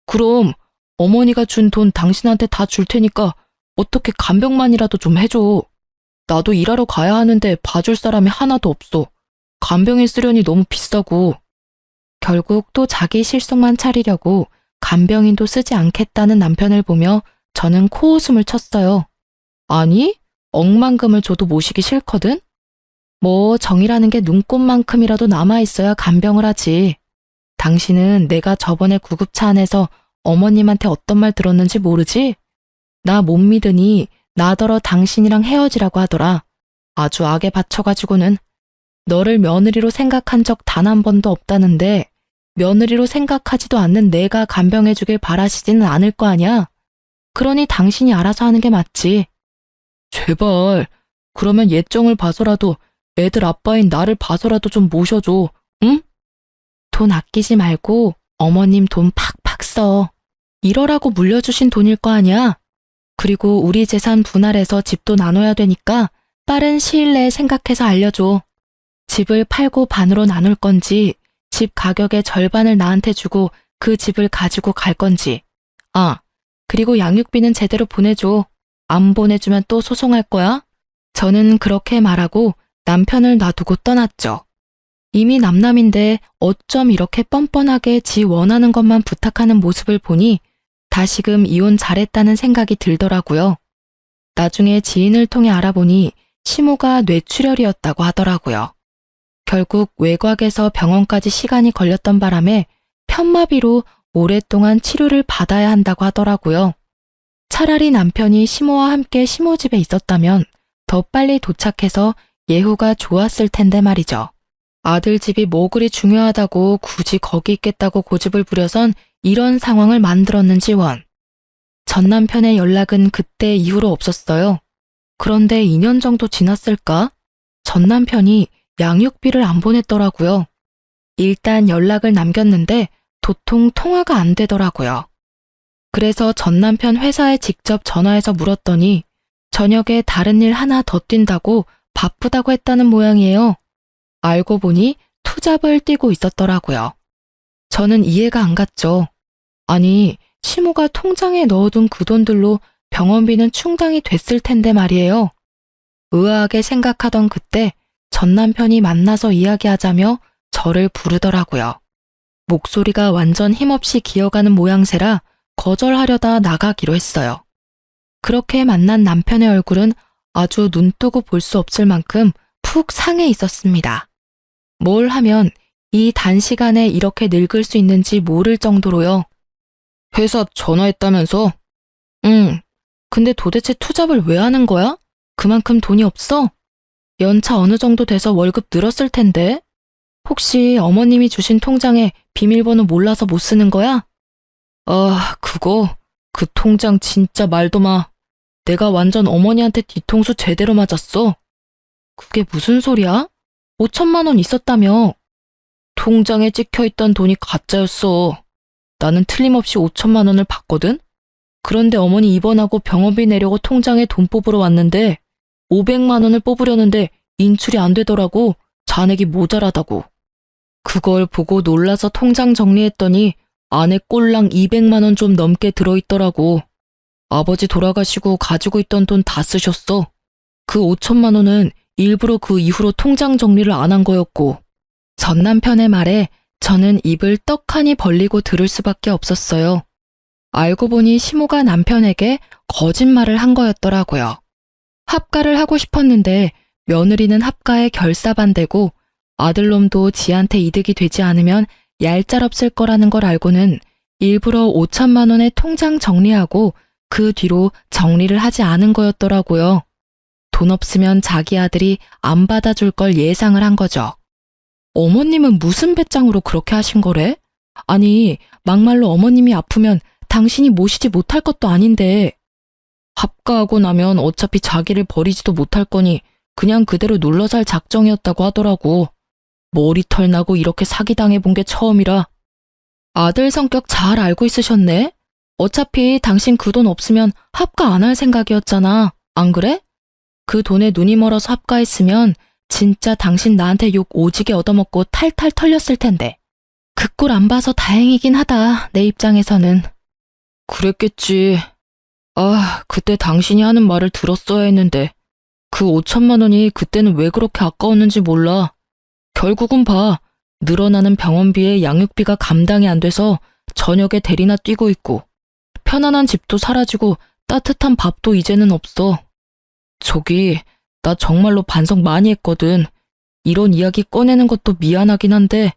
그럼 어머니가 준 돈 당신한테 다 줄 테니까 어떻게 간병만이라도 좀 해줘. 나도 일하러 가야 하는데 봐줄 사람이 하나도 없어. 간병인 쓰려니 너무 비싸고. 결국 또 자기 실속만 차리려고 간병인도 쓰지 않겠다는 남편을 보며 저는 코웃음을 쳤어요. 아니, 억만금을 줘도 모시기 싫거든? 뭐 정이라는 게 눈꽃만큼이라도 남아있어야 간병을 하지. 당신은 내가 저번에 구급차 안에서 어머님한테 어떤 말 들었는지 모르지? 나 못 믿으니 나더러 당신이랑 헤어지라고 하더라. 아주 악에 받쳐가지고는. 너를 며느리로 생각한 적 단 한 번도 없다는데 며느리로 생각하지도 않는 내가 간병해주길 바라시지는 않을 거 아냐? 그러니 당신이 알아서 하는 게 맞지. 제발, 그러면 예정을 봐서라도 애들 아빠인 나를 봐서라도 좀 모셔줘, 응? 돈 아끼지 말고 어머님 돈 팍팍 써. 이러라고 물려주신 돈일 거 아니야? 그리고 우리 재산 분할해서 집도 나눠야 되니까 빠른 시일 내에 생각해서 알려줘. 집을 팔고 반으로 나눌 건지 집 가격의 절반을 나한테 주고 그 집을 가지고 갈 건지. 아, 그리고 양육비는 제대로 보내줘. 안 보내주면 또 소송할 거야? 저는 그렇게 말하고 남편을 놔두고 떠났죠. 이미 남남인데 어쩜 이렇게 뻔뻔하게 지 원하는 것만 부탁하는 모습을 보니 다시금 이혼 잘했다는 생각이 들더라고요. 나중에 지인을 통해 알아보니 시모가 뇌출혈이었다고 하더라고요. 결국 외곽에서 병원까지 시간이 걸렸던 바람에 편마비로 오랫동안 치료를 받아야 한다고 하더라고요. 차라리 남편이 시모와 함께 시모 집에 있었다면 더 빨리 도착해서 예후가 좋았을 텐데 말이죠. 아들 집이 뭐 그리 중요하다고 굳이 거기 있겠다고 고집을 부려선 이런 상황을 만들었는지 원. 전 남편의 연락은 그때 이후로 없었어요. 그런데 2년 정도 지났을까? 전 남편이 양육비를 안 보냈더라고요. 일단 연락을 남겼는데 도통 통화가 안 되더라고요. 그래서 전 남편 회사에 직접 전화해서 물었더니 저녁에 다른 일 하나 더 뛴다고 바쁘다고 했다는 모양이에요. 알고 보니 투잡을 뛰고 있었더라고요. 저는 이해가 안 갔죠. 아니, 시모가 통장에 넣어둔 그 돈들로 병원비는 충당이 됐을 텐데 말이에요. 의아하게 생각하던 그때 전 남편이 만나서 이야기하자며 저를 부르더라고요. 목소리가 완전 힘없이 기어가는 모양새라 거절하려다 나가기로 했어요. 그렇게 만난 남편의 얼굴은 아주 눈뜨고 볼 수 없을 만큼 푹 상해 있었습니다. 뭘 하면 이 단시간에 이렇게 늙을 수 있는지 모를 정도로요. 회사 전화했다면서? 응. 근데 도대체 투잡을 왜 하는 거야? 그만큼 돈이 없어? 연차 어느 정도 돼서 월급 늘었을 텐데? 혹시 어머님이 주신 통장에 비밀번호 몰라서 못 쓰는 거야? 아, 그거? 그 통장 진짜 말도 마. 내가 완전 어머니한테 뒤통수 제대로 맞았어. 그게 무슨 소리야? 5천만 원 있었다며. 통장에 찍혀있던 돈이 가짜였어. 나는 틀림없이 5천만 원을 받거든? 그런데 어머니 입원하고 병원비 내려고 통장에 돈 뽑으러 왔는데 500만 원을 뽑으려는데 인출이 안 되더라고. 잔액이 모자라다고. 그걸 보고 놀라서 통장 정리했더니 안에 꼴랑 200만 원 좀 넘게 들어있더라고. 아버지 돌아가시고 가지고 있던 돈 다 쓰셨어. 그 5천만 원은 일부러 그 이후로 통장 정리를 안 한 거였고. 전 남편의 말에 저는 입을 떡하니 벌리고 들을 수밖에 없었어요. 알고 보니 시모가 남편에게 거짓말을 한 거였더라고요. 합가를 하고 싶었는데 며느리는 합가에 결사반대고 아들놈도 지한테 이득이 되지 않으면 얄짤없을 거라는 걸 알고는 일부러 5천만 원의 통장 정리하고 그 뒤로 정리를 하지 않은 거였더라고요. 돈 없으면 자기 아들이 안 받아줄 걸 예상을 한 거죠. 어머님은 무슨 배짱으로 그렇게 하신 거래? 아니, 막말로 어머님이 아프면 당신이 모시지 못할 것도 아닌데. 합가하고 나면 어차피 자기를 버리지도 못할 거니 그냥 그대로 눌러 살 작정이었다고 하더라고. 머리털 나고 이렇게 사기당해본 게 처음이라. 아들 성격 잘 알고 있으셨네? 어차피 당신 그 돈 없으면 합가 안 할 생각이었잖아. 안 그래? 그 돈에 눈이 멀어서 합가했으면 진짜 당신 나한테 욕 오지게 얻어먹고 탈탈 털렸을 텐데. 그 꼴 안 봐서 다행이긴 하다, 내 입장에서는. 그랬겠지. 아, 그때 당신이 하는 말을 들었어야 했는데 그 5천만 원이 그때는 왜 그렇게 아까웠는지 몰라. 결국은 봐. 늘어나는 병원비에 양육비가 감당이 안 돼서 저녁에 대리나 뛰고 있고 편안한 집도 사라지고 따뜻한 밥도 이제는 없어. 저기, 나 정말로 반성 많이 했거든. 이런 이야기 꺼내는 것도 미안하긴 한데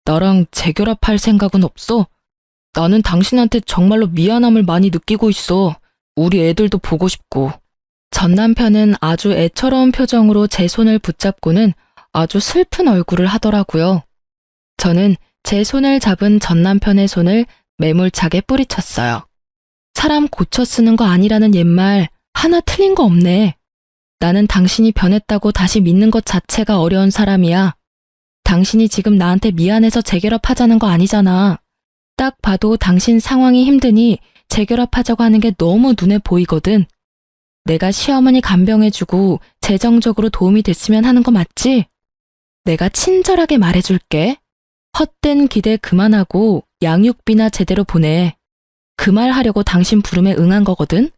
나랑 재결합할 생각은 없어? 나는 당신한테 정말로 미안함을 많이 느끼고 있어. 우리 애들도 보고 싶고. 전 남편은 아주 애처로운 표정으로 제 손을 붙잡고는 아주 슬픈 얼굴을 하더라고요. 저는 제 손을 잡은 전 남편의 손을 매몰차게 뿌리쳤어요. 사람 고쳐 쓰는 거 아니라는 옛말 하나 틀린 거 없네. 나는 당신이 변했다고 다시 믿는 것 자체가 어려운 사람이야. 당신이 지금 나한테 미안해서 재결합하자는 거 아니잖아. 딱 봐도 당신 상황이 힘드니 재결합하자고 하는 게 너무 눈에 보이거든. 내가 시어머니 간병해주고 재정적으로 도움이 됐으면 하는 거 맞지? 내가 친절하게 말해줄게. 헛된 기대 그만하고 양육비나 제대로 보내. 그 말 하려고 당신 부름에 응한 거거든?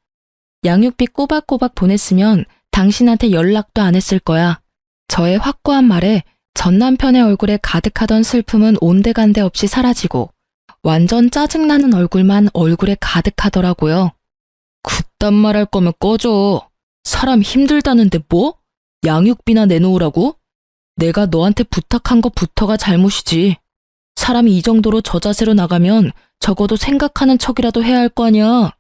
양육비 꼬박꼬박 보냈으면 당신한테 연락도 안 했을 거야. 저의 확고한 말에 전 남편의 얼굴에 가득하던 슬픔은 온데간데 없이 사라지고 완전 짜증나는 얼굴만 얼굴에 가득하더라고요. 그딴 말 할 거면 꺼져. 사람 힘들다는데 뭐? 양육비나 내놓으라고? 내가 너한테 부탁한 것부터가 잘못이지. 사람이 이 정도로 저자세로 나가면 적어도 생각하는 척이라도 해야 할 거 아니야.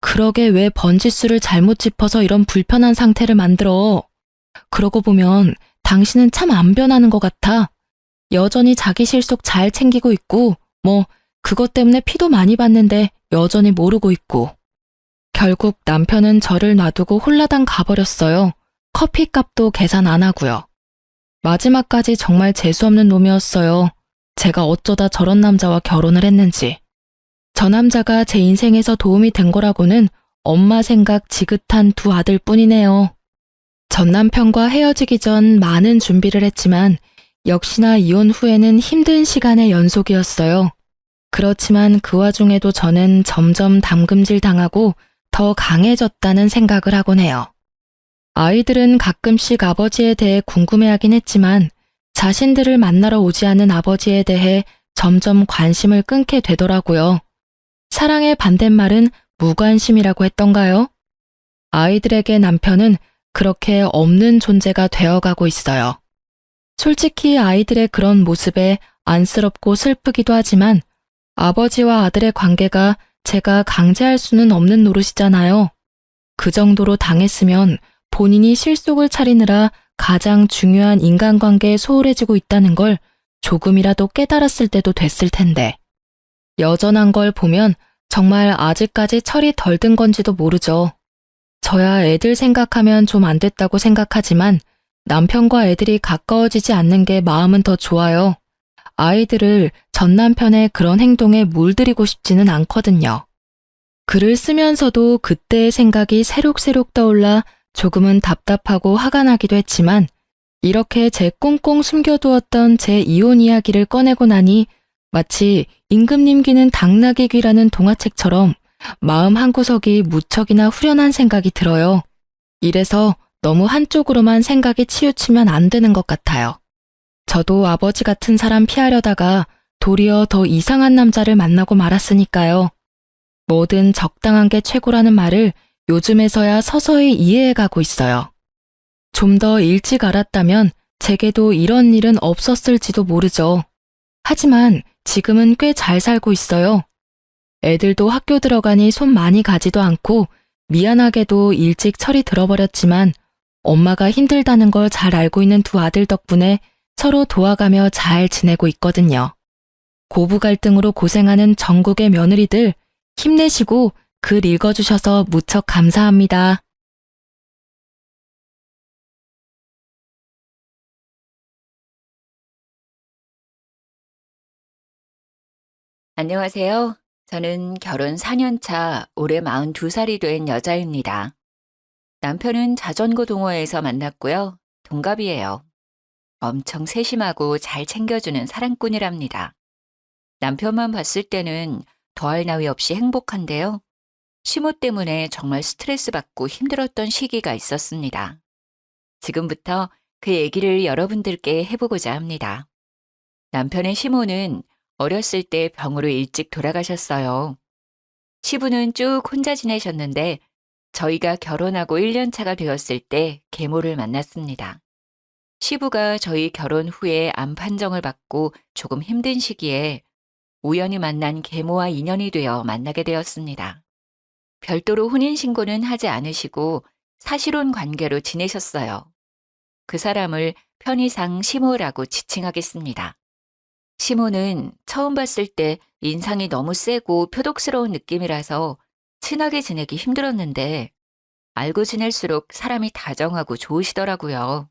그러게 왜 번지수를 잘못 짚어서 이런 불편한 상태를 만들어. 그러고 보면 당신은 참 안 변하는 것 같아. 여전히 자기 실속 잘 챙기고 있고 그것 때문에 피도 많이 받는데 여전히 모르고 있고. 결국 남편은 저를 놔두고 홀라당 가버렸어요. 커피값도 계산 안 하고요. 마지막까지 정말 재수없는 놈이었어요. 제가 어쩌다 저런 남자와 결혼을 했는지. 저 남자가 제 인생에서 도움이 된 거라고는 엄마 생각 지긋한 두 아들 뿐이네요. 전 남편과 헤어지기 전 많은 준비를 했지만 역시나 이혼 후에는 힘든 시간의 연속이었어요. 그렇지만 그 와중에도 저는 점점 담금질 당하고 더 강해졌다는 생각을 하곤 해요. 아이들은 가끔씩 아버지에 대해 궁금해하긴 했지만 자신들을 만나러 오지 않은 아버지에 대해 점점 관심을 끊게 되더라고요. 사랑의 반대말은 무관심이라고 했던가요? 아이들에게 남편은 그렇게 없는 존재가 되어가고 있어요. 솔직히 아이들의 그런 모습에 안쓰럽고 슬프기도 하지만 아버지와 아들의 관계가 제가 강제할 수는 없는 노릇이잖아요. 그 정도로 당했으면 본인이 실속을 차리느라 가장 중요한 인간관계에 소홀해지고 있다는 걸 조금이라도 깨달았을 때도 됐을 텐데. 여전한 걸 보면 정말 아직까지 철이 덜 든 건지도 모르죠. 저야 애들 생각하면 좀 안 됐다고 생각하지만 남편과 애들이 가까워지지 않는 게 마음은 더 좋아요. 아이들을 전 남편의 그런 행동에 물들이고 싶지는 않거든요. 글을 쓰면서도 그때의 생각이 새록새록 떠올라 조금은 답답하고 화가 나기도 했지만 이렇게 제 꽁꽁 숨겨두었던 제 이혼 이야기를 꺼내고 나니 마치 임금님 귀는 당나귀 귀라는 동화책처럼 마음 한구석이 무척이나 후련한 생각이 들어요. 이래서 너무 한쪽으로만 생각이 치우치면 안 되는 것 같아요. 저도 아버지 같은 사람 피하려다가 도리어 더 이상한 남자를 만나고 말았으니까요. 뭐든 적당한 게 최고라는 말을 요즘에서야 서서히 이해해가고 있어요. 좀 더 일찍 알았다면 제게도 이런 일은 없었을지도 모르죠. 하지만 지금은 꽤 잘 살고 있어요. 애들도 학교 들어가니 손 많이 가지도 않고 미안하게도 일찍 철이 들어버렸지만 엄마가 힘들다는 걸 잘 알고 있는 두 아들 덕분에 서로 도와가며 잘 지내고 있거든요. 고부 갈등으로 고생하는 전국의 며느리들 힘내시고 글 읽어주셔서 무척 감사합니다. 안녕하세요. 저는 결혼 4년 차 올해 42살이 된 여자입니다. 남편은 자전거 동호회에서 만났고요. 동갑이에요. 엄청 세심하고 잘 챙겨주는 사랑꾼이랍니다. 남편만 봤을 때는 더할 나위 없이 행복한데요. 시모 때문에 정말 스트레스 받고 힘들었던 시기가 있었습니다. 지금부터 그 얘기를 여러분들께 해보고자 합니다. 남편의 시모는 어렸을 때 병으로 일찍 돌아가셨어요. 시부는 쭉 혼자 지내셨는데 저희가 결혼하고 1년 차가 되었을 때 계모를 만났습니다. 시부가 저희 결혼 후에 암 판정을 받고 조금 힘든 시기에 우연히 만난 계모와 인연이 되어 만나게 되었습니다. 별도로 혼인신고는 하지 않으시고 사실혼 관계로 지내셨어요. 그 사람을 편의상 시모라고 지칭하겠습니다. 시모는 처음 봤을 때 인상이 너무 세고 표독스러운 느낌이라서 친하게 지내기 힘들었는데 알고 지낼수록 사람이 다정하고 좋으시더라고요.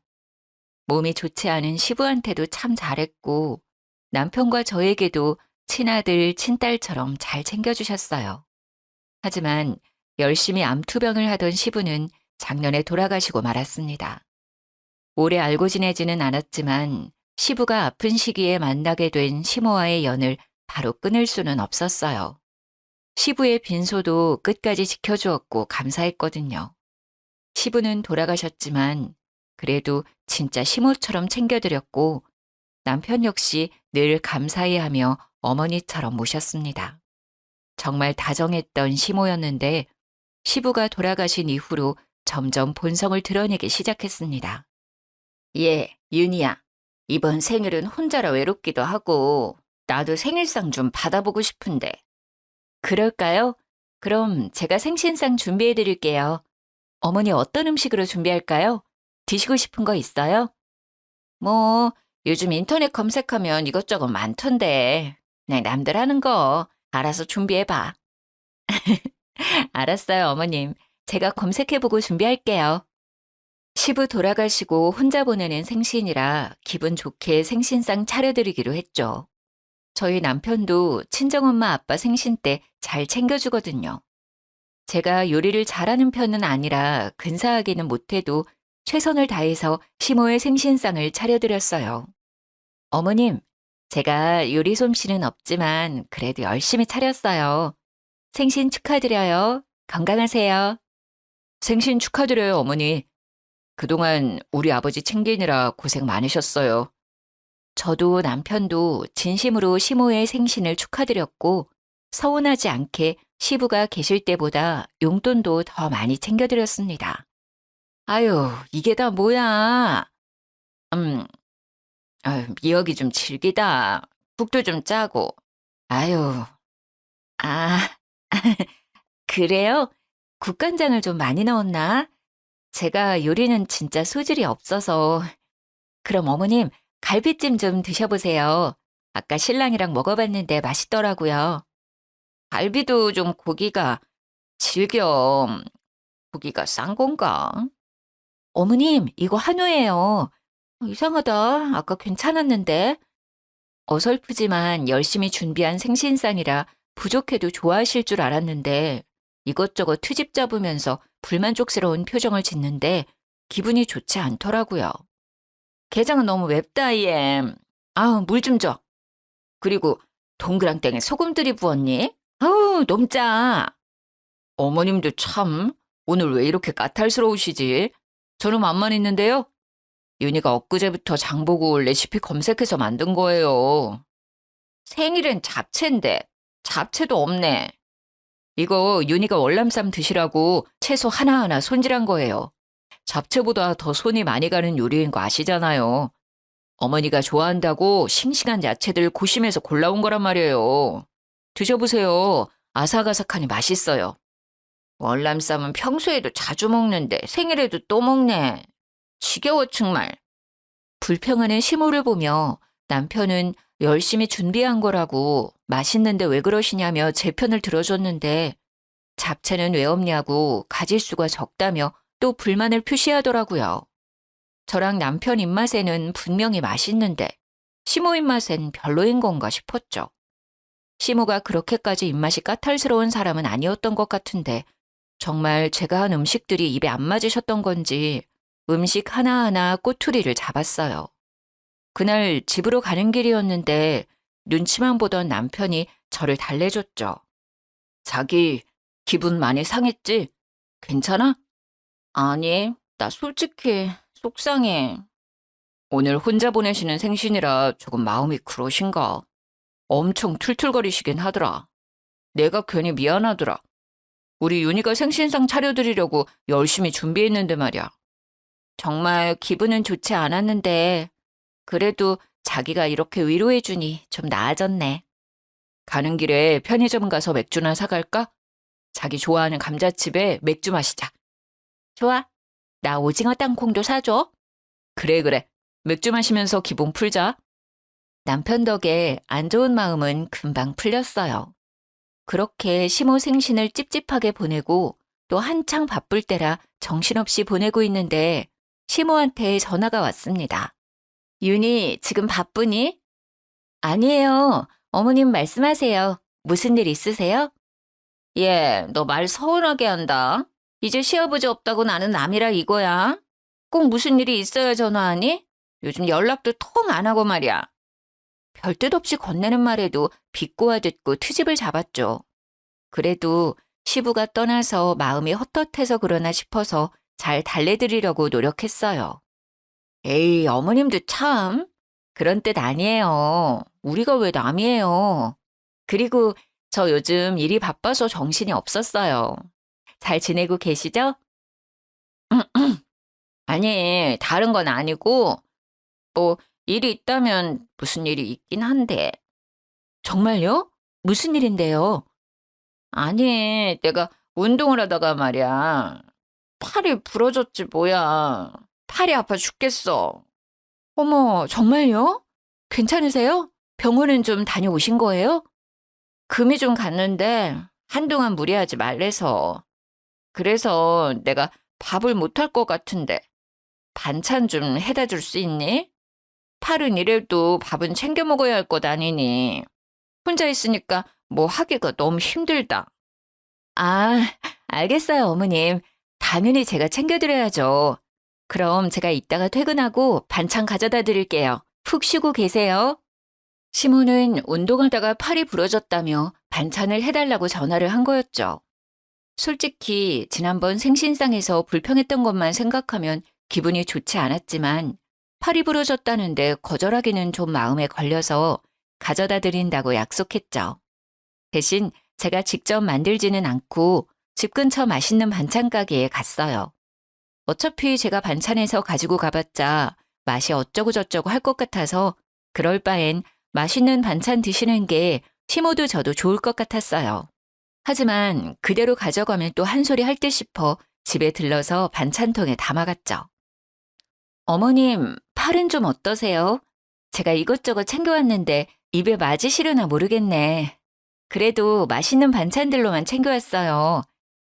몸이 좋지 않은 시부한테도 참 잘했고 남편과 저에게도 친아들, 친딸처럼 잘 챙겨주셨어요. 하지만 열심히 암투병을 하던 시부는 작년에 돌아가시고 말았습니다. 오래 알고 지내지는 않았지만 시부가 아픈 시기에 만나게 된 시모와의 연을 바로 끊을 수는 없었어요. 시부의 빈소도 끝까지 지켜주었고 감사했거든요. 시부는 돌아가셨지만 그래도 진짜 시모처럼 챙겨드렸고 남편 역시 늘 감사해하며 어머니처럼 모셨습니다. 정말 다정했던 시모였는데 시부가 돌아가신 이후로 점점 본성을 드러내기 시작했습니다. 예, 윤희야. 이번 생일은 혼자라 외롭기도 하고 나도 생일상 좀 받아보고 싶은데. 그럴까요? 그럼 제가 생신상 준비해 드릴게요. 어머니 어떤 음식으로 준비할까요? 드시고 싶은 거 있어요? 뭐 요즘 인터넷 검색하면 이것저것 많던데. 그냥 남들 하는 거 알아서 준비해 봐. 알았어요, 어머님. 제가 검색해보고 준비할게요. 시부 돌아가시고 혼자 보내는 생신이라 기분 좋게 생신상 차려드리기로 했죠. 저희 남편도 친정엄마 아빠 생신 때 잘 챙겨주거든요. 제가 요리를 잘하는 편은 아니라 근사하게는 못해도 최선을 다해서 시모의 생신상을 차려드렸어요. 어머님, 제가 요리 솜씨는 없지만 그래도 열심히 차렸어요. 생신 축하드려요. 건강하세요. 생신 축하드려요, 어머니. 그동안 우리 아버지 챙기느라 고생 많으셨어요. 저도 남편도 진심으로 시모의 생신을 축하드렸고 서운하지 않게 시부가 계실 때보다 용돈도 더 많이 챙겨드렸습니다. 아유, 이게 다 뭐야? 음, 아유, 미역이 좀 질기다. 국도 좀 짜고. 아유, 아, 그래요? 국간장을 좀 많이 넣었나? 제가 요리는 진짜 소질이 없어서. 그럼 어머님, 갈비찜 좀 드셔보세요. 아까 신랑이랑 먹어봤는데 맛있더라고요. 갈비도 좀 고기가 질겨. 고기가 싼 건가? 어머님, 이거 한우예요. 이상하다. 아까 괜찮았는데. 어설프지만 열심히 준비한 생신상이라 부족해도 좋아하실 줄 알았는데 이것저것 트집 잡으면서 불만족스러운 표정을 짓는데 기분이 좋지 않더라고요. 게장은 너무 맵다, 이엠. 아우, 물 좀 줘. 그리고 동그랑땡에 소금들이 부었니? 아우, 너무 짜. 어머님도 참, 오늘 왜 이렇게 까탈스러우시지? 저는 맛만 있는데요. 윤희가 엊그제부터 장보고 레시피 검색해서 만든 거예요. 생일엔 잡채인데 잡채도 없네. 이거 윤희가 월남쌈 드시라고 채소 하나하나 손질한 거예요. 잡채보다 더 손이 많이 가는 요리인 거 아시잖아요. 어머니가 좋아한다고 싱싱한 야채들 고심해서 골라온 거란 말이에요. 드셔보세요. 아삭아삭하니 맛있어요. 월남쌈은 평소에도 자주 먹는데 생일에도 또 먹네. 지겨워 정말. 불평하는 시모를 보며 남편은 열심히 준비한 거라고 맛있는데 왜 그러시냐며 제 편을 들어줬는데 잡채는 왜 없냐고 가짓수가 적다며 또 불만을 표시하더라고요. 저랑 남편 입맛에는 분명히 맛있는데 시모 입맛엔 별로인 건가 싶었죠. 시모가 그렇게까지 입맛이 까탈스러운 사람은 아니었던 것 같은데 정말 제가 한 음식들이 입에 안 맞으셨던 건지 음식 하나하나 꼬투리를 잡았어요. 그날 집으로 가는 길이었는데 눈치만 보던 남편이 저를 달래줬죠. 자기 기분 많이 상했지? 괜찮아? 아니, 나 솔직히 속상해. 오늘 혼자 보내시는 생신이라 조금 마음이 그러신가? 엄청 툴툴거리시긴 하더라. 내가 괜히 미안하더라. 우리 윤희가 생신상 차려드리려고 열심히 준비했는데 말이야. 정말 기분은 좋지 않았는데 그래도 자기가 이렇게 위로해주니 좀 나아졌네. 가는 길에 편의점 가서 맥주나 사갈까? 자기 좋아하는 감자칩에 맥주 마시자. 좋아. 나 오징어 땅콩도 사줘. 그래. 맥주 마시면서 기분 풀자. 남편 덕에 안 좋은 마음은 금방 풀렸어요. 그렇게 시모 생신을 찝찝하게 보내고 또 한창 바쁠 때라 정신없이 보내고 있는데 시모한테 전화가 왔습니다. 윤희, 지금 바쁘니? 아니에요. 어머님 말씀하세요. 무슨 일 있으세요? 예, 너 말 서운하게 한다. 이제 시아버지 없다고 나는 남이라 이거야. 꼭 무슨 일이 있어야 전화하니? 요즘 연락도 통 안 하고 말이야. 별 뜻 없이 건네는 말에도 비꼬아 듣고 트집을 잡았죠. 그래도 시부가 떠나서 마음이 헛헛해서 그러나 싶어서 잘 달래드리려고 노력했어요. 에이, 어머님도 참. 그런 뜻 아니에요. 우리가 왜 남이에요. 그리고 저 요즘 일이 바빠서 정신이 없었어요. 잘 지내고 계시죠? 아니, 다른 건 아니고, 뭐, 일이 있다면 무슨 일이 있긴 한데. 정말요? 무슨 일인데요? 아니, 내가 운동을 하다가 말이야. 팔이 부러졌지 뭐야. 팔이 아파 죽겠어. 어머, 정말요? 괜찮으세요? 병원은 좀 다녀오신 거예요? 금이 좀 갔는데 한동안 무리하지 말래서. 그래서 내가 밥을 못 할 것 같은데 반찬 좀 해다 줄 수 있니? 팔은 이래도 밥은 챙겨 먹어야 할 것 아니니. 혼자 있으니까 뭐 하기가 너무 힘들다. 아, 알겠어요, 어머님. 당연히 제가 챙겨드려야죠. 그럼 제가 이따가 퇴근하고 반찬 가져다 드릴게요. 푹 쉬고 계세요. 시모는 운동하다가 팔이 부러졌다며 반찬을 해달라고 전화를 한 거였죠. 솔직히 지난번 생신상에서 불평했던 것만 생각하면 기분이 좋지 않았지만 팔이 부러졌다는데 거절하기는 좀 마음에 걸려서 가져다 드린다고 약속했죠. 대신 제가 직접 만들지는 않고 집 근처 맛있는 반찬 가게에 갔어요. 어차피 제가 반찬해서 가지고 가봤자 맛이 어쩌고저쩌고 할 것 같아서 그럴 바엔 맛있는 반찬 드시는 게 시모도 저도 좋을 것 같았어요. 하지만 그대로 가져가면 또 한 소리 할 듯 싶어 집에 들러서 반찬통에 담아갔죠. 어머님, 팔은 좀 어떠세요? 제가 이것저것 챙겨왔는데 입에 맞으시려나 모르겠네. 그래도 맛있는 반찬들로만 챙겨왔어요.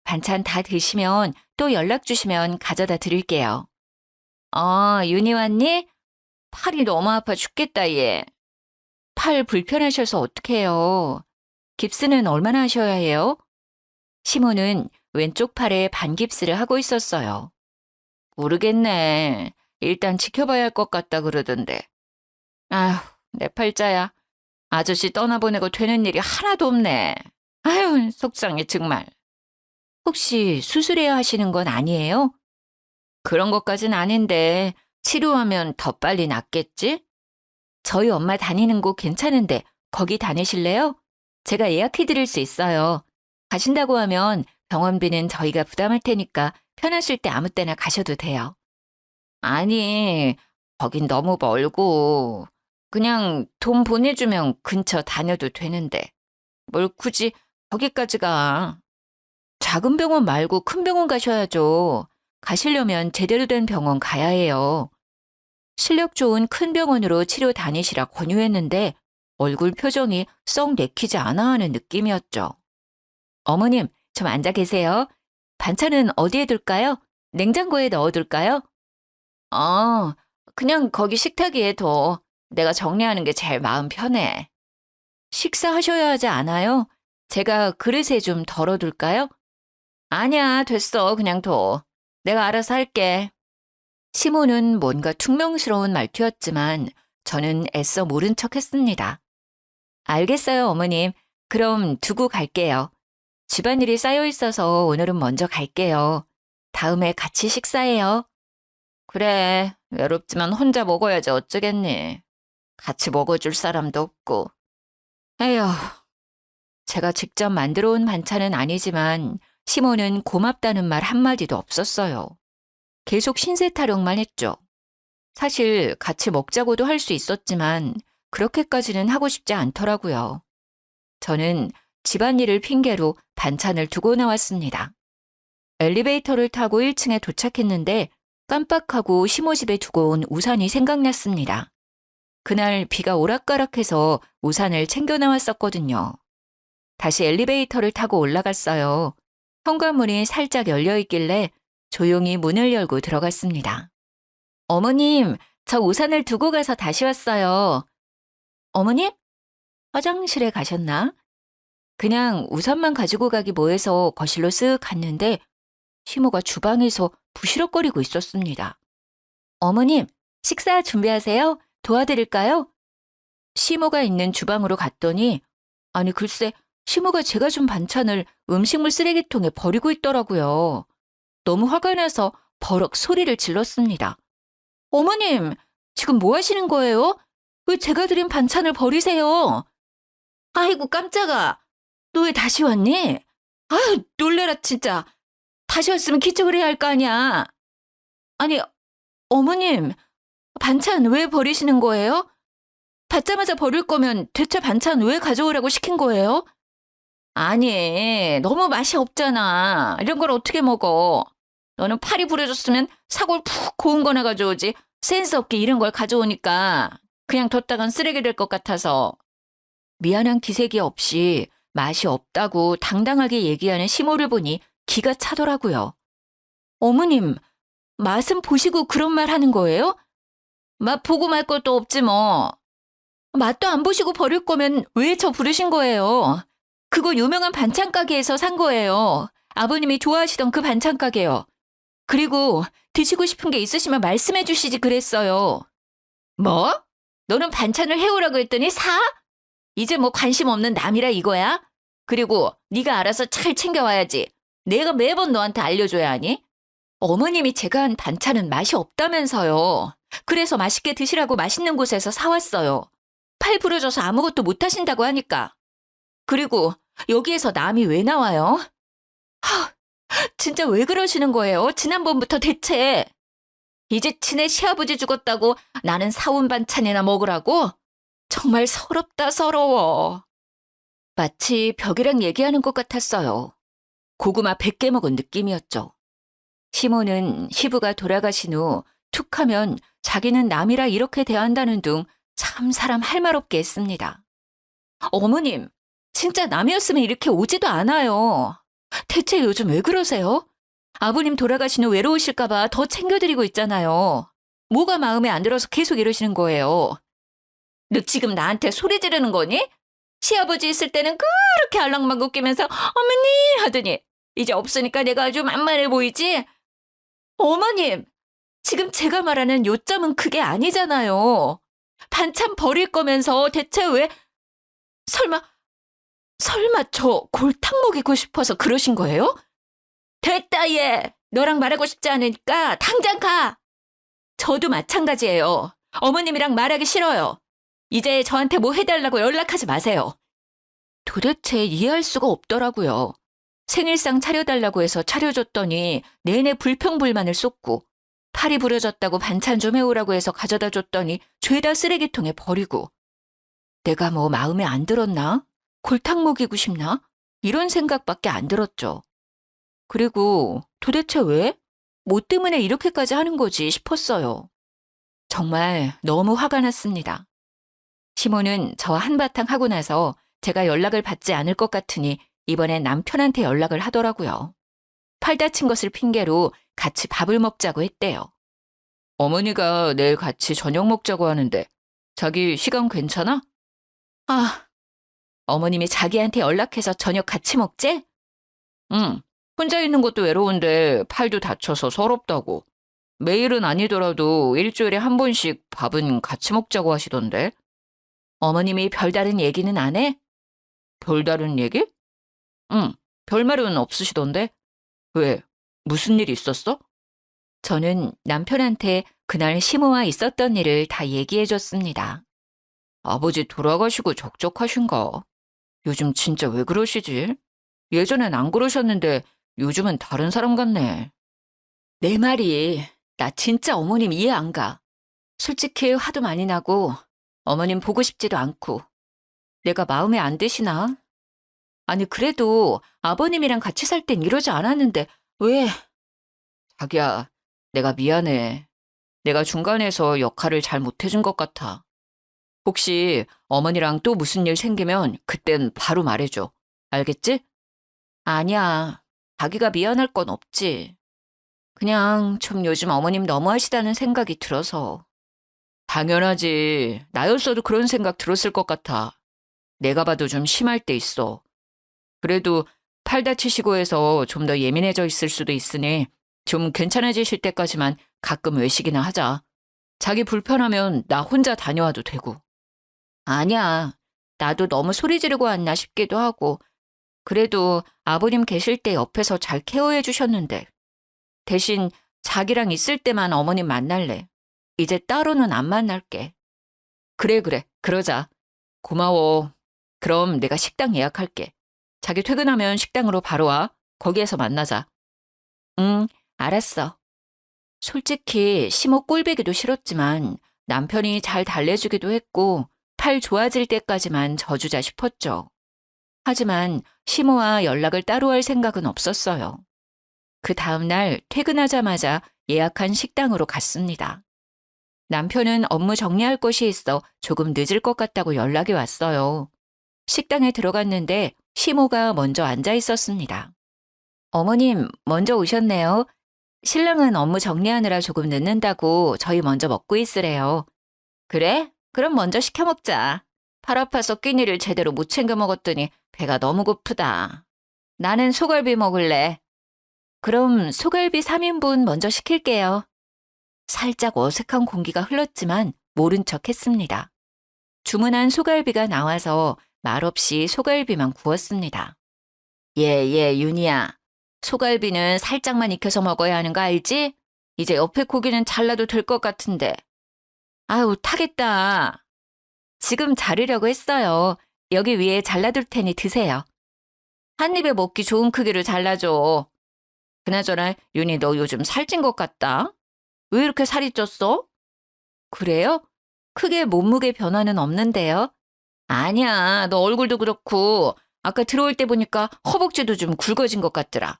반찬 다 드시면 또 연락 주시면 가져다 드릴게요. 윤희 왔니? 팔이 너무 아파 죽겠다, 얘. 팔 불편하셔서 어떡해요. 깁스는 얼마나 하셔야 해요? 시모는 왼쪽 팔에 반깁스를 하고 있었어요. 모르겠네. 일단 지켜봐야 할 것 같다 그러던데. 아휴, 내 팔자야. 아저씨 떠나보내고 되는 일이 하나도 없네. 아휴, 속상해 정말. 혹시 수술해야 하시는 건 아니에요? 그런 것까진 아닌데 치료하면 더 빨리 낫겠지? 저희 엄마 다니는 곳 괜찮은데 거기 다니실래요? 제가 예약해 드릴 수 있어요. 가신다고 하면 병원비는 저희가 부담할 테니까 편하실 때 아무 때나 가셔도 돼요. 아니, 거긴 너무 멀고 그냥 돈 보내주면 근처 다녀도 되는데 뭘 굳이 거기까지 가. 작은 병원 말고 큰 병원 가셔야죠. 가시려면 제대로 된 병원 가야 해요. 실력 좋은 큰 병원으로 치료 다니시라 권유했는데 얼굴 표정이 썩 내키지 않아 하는 느낌이었죠. 어머님, 좀 앉아 계세요. 반찬은 어디에 둘까요? 냉장고에 넣어둘까요? 그냥 거기 식탁 위에 둬. 내가 정리하는 게 제일 마음 편해. 식사하셔야 하지 않아요? 제가 그릇에 좀 덜어둘까요? 아니야, 됐어. 그냥 둬. 내가 알아서 할게. 시모는 뭔가 퉁명스러운 말투였지만 저는 애써 모른 척 했습니다. 알겠어요, 어머님. 그럼 두고 갈게요. 집안일이 쌓여 있어서 오늘은 먼저 갈게요. 다음에 같이 식사해요. 그래, 외롭지만 혼자 먹어야지 어쩌겠니. 같이 먹어줄 사람도 없고. 에휴, 제가 직접 만들어 온 반찬은 아니지만 시모는 고맙다는 말 한마디도 없었어요. 계속 신세 타령만 했죠. 사실 같이 먹자고도 할 수 있었지만 그렇게까지는 하고 싶지 않더라고요. 저는 집안일을 핑계로 반찬을 두고 나왔습니다. 엘리베이터를 타고 1층에 도착했는데 깜빡하고 시모 집에 두고 온 우산이 생각났습니다. 그날 비가 오락가락해서 우산을 챙겨 나왔었거든요. 다시 엘리베이터를 타고 올라갔어요. 현관문이 살짝 열려 있길래 조용히 문을 열고 들어갔습니다. 어머님, 저 우산을 두고 가서 다시 왔어요. 어머님? 화장실에 가셨나? 그냥 우산만 가지고 가기 뭐해서 거실로 쓱 갔는데 시모가 주방에서 부시럭거리고 있었습니다. 어머님, 식사 준비하세요? 도와드릴까요? 시모가 있는 주방으로 갔더니 아니 글쎄 시모가 제가 준 반찬을 음식물 쓰레기통에 버리고 있더라고요. 너무 화가 나서 버럭 소리를 질렀습니다. 어머님, 지금 뭐 하시는 거예요? 왜 제가 드린 반찬을 버리세요? 아이고 깜짝아. 너 왜 다시 왔니? 아유 놀래라 진짜. 다시 왔으면 기척을 해야 할 거 아니야. 아니 어머님, 반찬 왜 버리시는 거예요? 받자마자 버릴 거면 대체 반찬 왜 가져오라고 시킨 거예요? 아니, 너무 맛이 없잖아. 이런 걸 어떻게 먹어? 너는 팔이 부러졌으면 사골 푹 고운 거나 가져오지. 센스 없게 이런 걸 가져오니까 그냥 뒀다간 쓰레기 될 것 같아서. 미안한 기색이 없이 맛이 없다고 당당하게 얘기하는 시모를 보니 기가 차더라고요. 어머님, 맛은 보시고 그런 말 하는 거예요? 맛 보고 말 것도 없지 뭐. 맛도 안 보시고 버릴 거면 왜 저 부르신 거예요? 그거 유명한 반찬 가게에서 산 거예요. 아버님이 좋아하시던 그 반찬 가게요. 그리고 드시고 싶은 게 있으시면 말씀해 주시지 그랬어요. 뭐? 너는 반찬을 해오라고 했더니 사? 이제 뭐 관심 없는 남이라 이거야? 그리고 네가 알아서 잘 챙겨와야지. 내가 매번 너한테 알려줘야 하니? 어머님이 제가 한 반찬은 맛이 없다면서요. 그래서 맛있게 드시라고 맛있는 곳에서 사왔어요. 팔 부러져서 아무것도 못 하신다고 하니까. 그리고 여기에서 남이 왜 나와요? 하, 진짜 왜 그러시는 거예요? 지난번부터 대체. 이제 친애 시아버지 죽었다고 나는 사온 반찬이나 먹으라고? 정말 서럽다 서러워. 마치 벽이랑 얘기하는 것 같았어요. 고구마 100개 먹은 느낌이었죠. 시모는 시부가 돌아가신 후 툭 하면 자기는 남이라 이렇게 대한다는 둥 참 사람 할 말 없게 했습니다. 어머님, 진짜 남이었으면 이렇게 오지도 않아요. 대체 요즘 왜 그러세요? 아버님 돌아가신 후 외로우실까봐 더 챙겨드리고 있잖아요. 뭐가 마음에 안 들어서 계속 이러시는 거예요. 너 지금 나한테 소리 지르는 거니? 시아버지 있을 때는 그렇게 알랑방구 끼면서 어머니 하더니 이제 없으니까 내가 아주 만만해 보이지? 어머님, 지금 제가 말하는 요점은 그게 아니잖아요. 반찬 버릴 거면서 대체 왜 설마 저 골탕 먹이고 싶어서 그러신 거예요? 됐다 얘. 너랑 말하고 싶지 않으니까 당장 가. 저도 마찬가지예요. 어머님이랑 말하기 싫어요. 이제 저한테 뭐 해달라고 연락하지 마세요. 도대체 이해할 수가 없더라고요. 생일상 차려달라고 해서 차려줬더니 내내 불평불만을 쏟고 팔이 부러졌다고 반찬 좀 해오라고 해서 가져다 줬더니 죄다 쓰레기통에 버리고 내가 뭐 마음에 안 들었나? 골탕 먹이고 싶나? 이런 생각밖에 안 들었죠. 그리고 도대체 왜? 뭐 때문에 이렇게까지 하는 거지 싶었어요. 정말 너무 화가 났습니다. 시모는 저와 한바탕 하고 나서 제가 연락을 받지 않을 것 같으니 이번엔 남편한테 연락을 하더라고요. 팔 다친 것을 핑계로 같이 밥을 먹자고 했대요. 어머니가 내일 같이 저녁 먹자고 하는데 자기 시간 괜찮아? 아, 어머님이 자기한테 연락해서 저녁 같이 먹재? 응, 혼자 있는 것도 외로운데 팔도 다쳐서 서럽다고. 매일은 아니더라도 일주일에 한 번씩 밥은 같이 먹자고 하시던데. 어머님이 별다른 얘기는 안 해? 별다른 얘기? 응, 별말은 없으시던데. 왜? 무슨 일 있었어? 저는 남편한테 그날 시모와 있었던 일을 다 얘기해줬습니다. 아버지 돌아가시고 적적하신가? 요즘 진짜 왜 그러시지? 예전엔 안 그러셨는데 요즘은 다른 사람 같네. 내 말이 나 진짜 어머님 이해 안 가. 솔직히 화도 많이 나고 어머님 보고 싶지도 않고 내가 마음에 안 드시나? 아니 그래도 아버님이랑 같이 살 땐 이러지 않았는데 왜? 자기야, 내가 미안해. 내가 중간에서 역할을 잘 못해준 것 같아. 혹시 어머니랑 또 무슨 일 생기면 그땐 바로 말해줘. 알겠지? 아니야. 자기가 미안할 건 없지. 그냥 좀 요즘 어머님 너무하시다는 생각이 들어서. 당연하지. 나였어도 그런 생각 들었을 것 같아. 내가 봐도 좀 심할 때 있어. 그래도 팔 다치시고 해서 좀 더 예민해져 있을 수도 있으니 좀 괜찮아지실 때까지만 가끔 외식이나 하자. 자기 불편하면 나 혼자 다녀와도 되고. 아니야. 나도 너무 소리 지르고 왔나 싶기도 하고. 그래도 아버님 계실 때 옆에서 잘 케어해 주셨는데. 대신 자기랑 있을 때만 어머님 만날래. 이제 따로는 안 만날게. 그래, 그러자. 고마워. 그럼 내가 식당 예약할게. 자기 퇴근하면 식당으로 바로 와. 거기에서 만나자. 응, 알았어. 솔직히 시모 꼴보기도 싫었지만 남편이 잘 달래주기도 했고 팔 좋아질 때까지만 져주자 싶었죠. 하지만 시모와 연락을 따로 할 생각은 없었어요. 그 다음날 퇴근하자마자 예약한 식당으로 갔습니다. 남편은 업무 정리할 것이 있어 조금 늦을 것 같다고 연락이 왔어요. 식당에 들어갔는데 시모가 먼저 앉아 있었습니다. 어머님, 먼저 오셨네요. 신랑은 업무 정리하느라 조금 늦는다고 저희 먼저 먹고 있으래요. 그래? 그럼 먼저 시켜 먹자. 팔 아파서 끼니를 제대로 못 챙겨 먹었더니 배가 너무 고프다. 나는 소갈비 먹을래. 그럼 소갈비 3인분 먼저 시킬게요. 살짝 어색한 공기가 흘렀지만 모른 척 했습니다. 주문한 소갈비가 나와서 말없이 소갈비만 구웠습니다. 예, 윤희야. 소갈비는 살짝만 익혀서 먹어야 하는 거 알지? 이제 옆에 고기는 잘라도 될 것 같은데. 아유, 타겠다. 지금 자르려고 했어요. 여기 위에 잘라둘 테니 드세요. 한 입에 먹기 좋은 크기로 잘라줘. 그나저나 윤희 너 요즘 살찐 것 같다. 왜 이렇게 살이 쪘어? 그래요? 크게 몸무게 변화는 없는데요. 아니야, 너 얼굴도 그렇고 아까 들어올 때 보니까 허벅지도 좀 굵어진 것 같더라.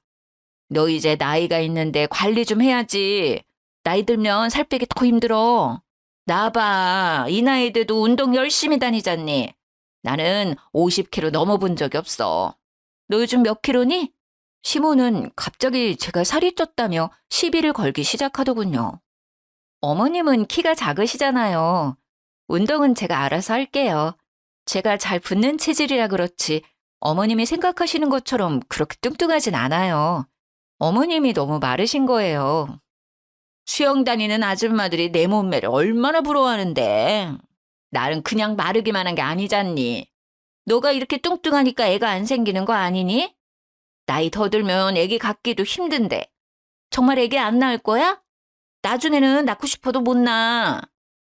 너 이제 나이가 있는데 관리 좀 해야지. 나이 들면 살 빼기 더 힘들어. 나 봐, 이 나이 돼도 운동 열심히 다니잖니. 나는 50kg 넘어본 적이 없어. 너 요즘 몇 킬로니? 시모는 갑자기 제가 살이 쪘다며 시비를 걸기 시작하더군요. 어머님은 키가 작으시잖아요. 운동은 제가 알아서 할게요. 제가 잘 붙는 체질이라 그렇지 어머님이 생각하시는 것처럼 그렇게 뚱뚱하진 않아요. 어머님이 너무 마르신 거예요. 수영 다니는 아줌마들이 내 몸매를 얼마나 부러워하는데. 나는 그냥 마르기만 한 게 아니잖니. 너가 이렇게 뚱뚱하니까 애가 안 생기는 거 아니니? 나이 더 들면 애기 갖기도 힘든데. 정말 애기 안 낳을 거야? 나중에는 낳고 싶어도 못 낳아.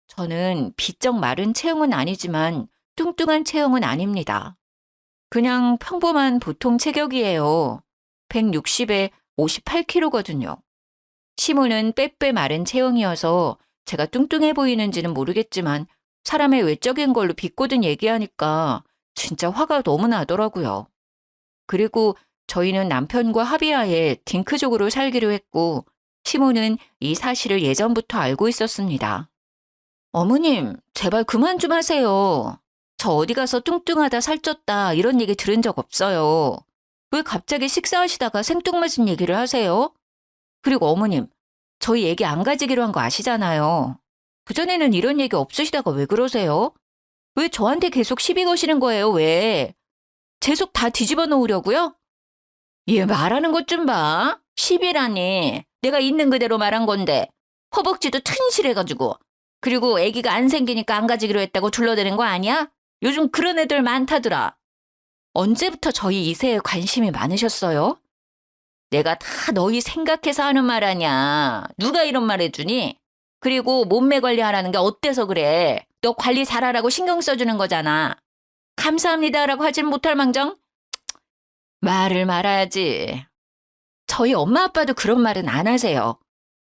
저는 비쩍 마른 체형은 아니지만 뚱뚱한 체형은 아닙니다. 그냥 평범한 보통 체격이에요. 160에 58kg거든요. 시모는 빼빼 마른 체형이어서 제가 뚱뚱해 보이는지는 모르겠지만 사람의 외적인 걸로 비꼬든 얘기하니까 진짜 화가 너무 나더라고요. 그리고 저희는 남편과 합의하에 딩크족으로 살기로 했고 시모는 이 사실을 예전부터 알고 있었습니다. 어머님, 제발 그만 좀 하세요. 저 어디 가서 뚱뚱하다 살쪘다 이런 얘기 들은 적 없어요. 왜 갑자기 식사하시다가 생뚱맞은 얘기를 하세요? 그리고 어머님, 저희 얘기 안 가지기로 한 거 아시잖아요. 그전에는 이런 얘기 없으시다가 왜 그러세요? 왜 저한테 계속 시비 거시는 거예요, 왜? 제 속 다 뒤집어 놓으려고요? 얘 말하는 것 좀 봐. 시비라니. 내가 있는 그대로 말한 건데. 허벅지도 튼실해가지고. 그리고 아기가 안 생기니까 안 가지기로 했다고 둘러대는 거 아니야? 요즘 그런 애들 많다더라. 언제부터 저희 이세에 관심이 많으셨어요? 내가 다 너희 생각해서 하는 말 아냐. 누가 이런 말 해주니? 그리고 몸매 관리하라는 게 어때서 그래? 너 관리 잘하라고 신경 써주는 거잖아. 감사합니다라고 하진 못할 망정? 말을 말아야지. 저희 엄마 아빠도 그런 말은 안 하세요.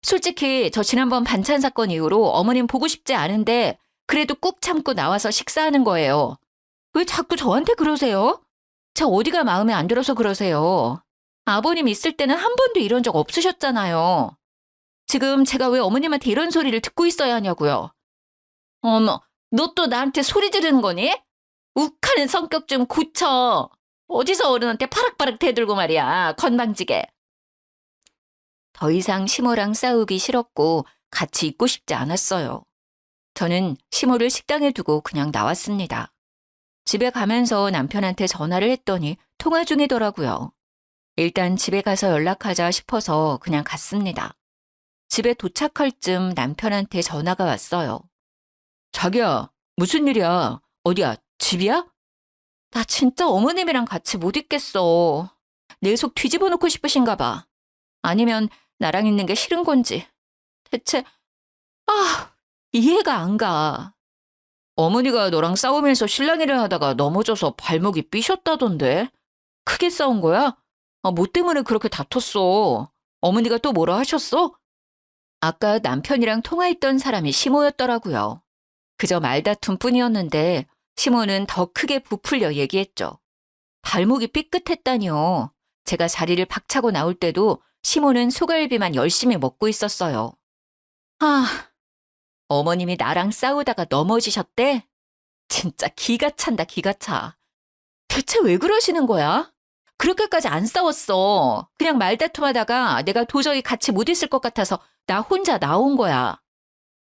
솔직히 저 지난번 반찬 사건 이후로 어머님 보고 싶지 않은데 그래도 꾹 참고 나와서 식사하는 거예요. 왜 자꾸 저한테 그러세요? 저 어디가 마음에 안 들어서 그러세요. 아버님 있을 때는 한 번도 이런 적 없으셨잖아요. 지금 제가 왜 어머님한테 이런 소리를 듣고 있어야 하냐고요. 어머, 너 또 나한테 소리 지르는 거니? 욱하는 성격 좀 고쳐. 어디서 어른한테 파락파락 대들고 말이야. 건방지게. 더 이상 시모랑 싸우기 싫었고 같이 있고 싶지 않았어요. 저는 시모를 식당에 두고 그냥 나왔습니다. 집에 가면서 남편한테 전화를 했더니 통화 중이더라고요. 일단 집에 가서 연락하자 싶어서 그냥 갔습니다. 집에 도착할 즈음 남편한테 전화가 왔어요. 자기야, 무슨 일이야? 어디야? 집이야? 나 진짜 어머님이랑 같이 못 있겠어. 내 속 뒤집어 놓고 싶으신가 봐. 아니면 나랑 있는 게 싫은 건지. 대체 이해가 안 가. 어머니가 너랑 싸우면서 실랑이를 하다가 넘어져서 발목이 삐셨다던데. 크게 싸운 거야? 뭐 때문에 그렇게 다퉜어? 어머니가 또 뭐라 하셨어? 아까 남편이랑 통화했던 사람이 시모였더라고요. 그저 말다툼 뿐이었는데 시모는 더 크게 부풀려 얘기했죠. 발목이 삐끗했다니요. 제가 자리를 박차고 나올 때도 시모는 소갈비만 열심히 먹고 있었어요. 어머님이 나랑 싸우다가 넘어지셨대? 진짜 기가 찬다, 기가 차. 대체 왜 그러시는 거야? 그렇게까지 안 싸웠어. 그냥 말다툼하다가 내가 도저히 같이 못 있을 것 같아서 나 혼자 나온 거야.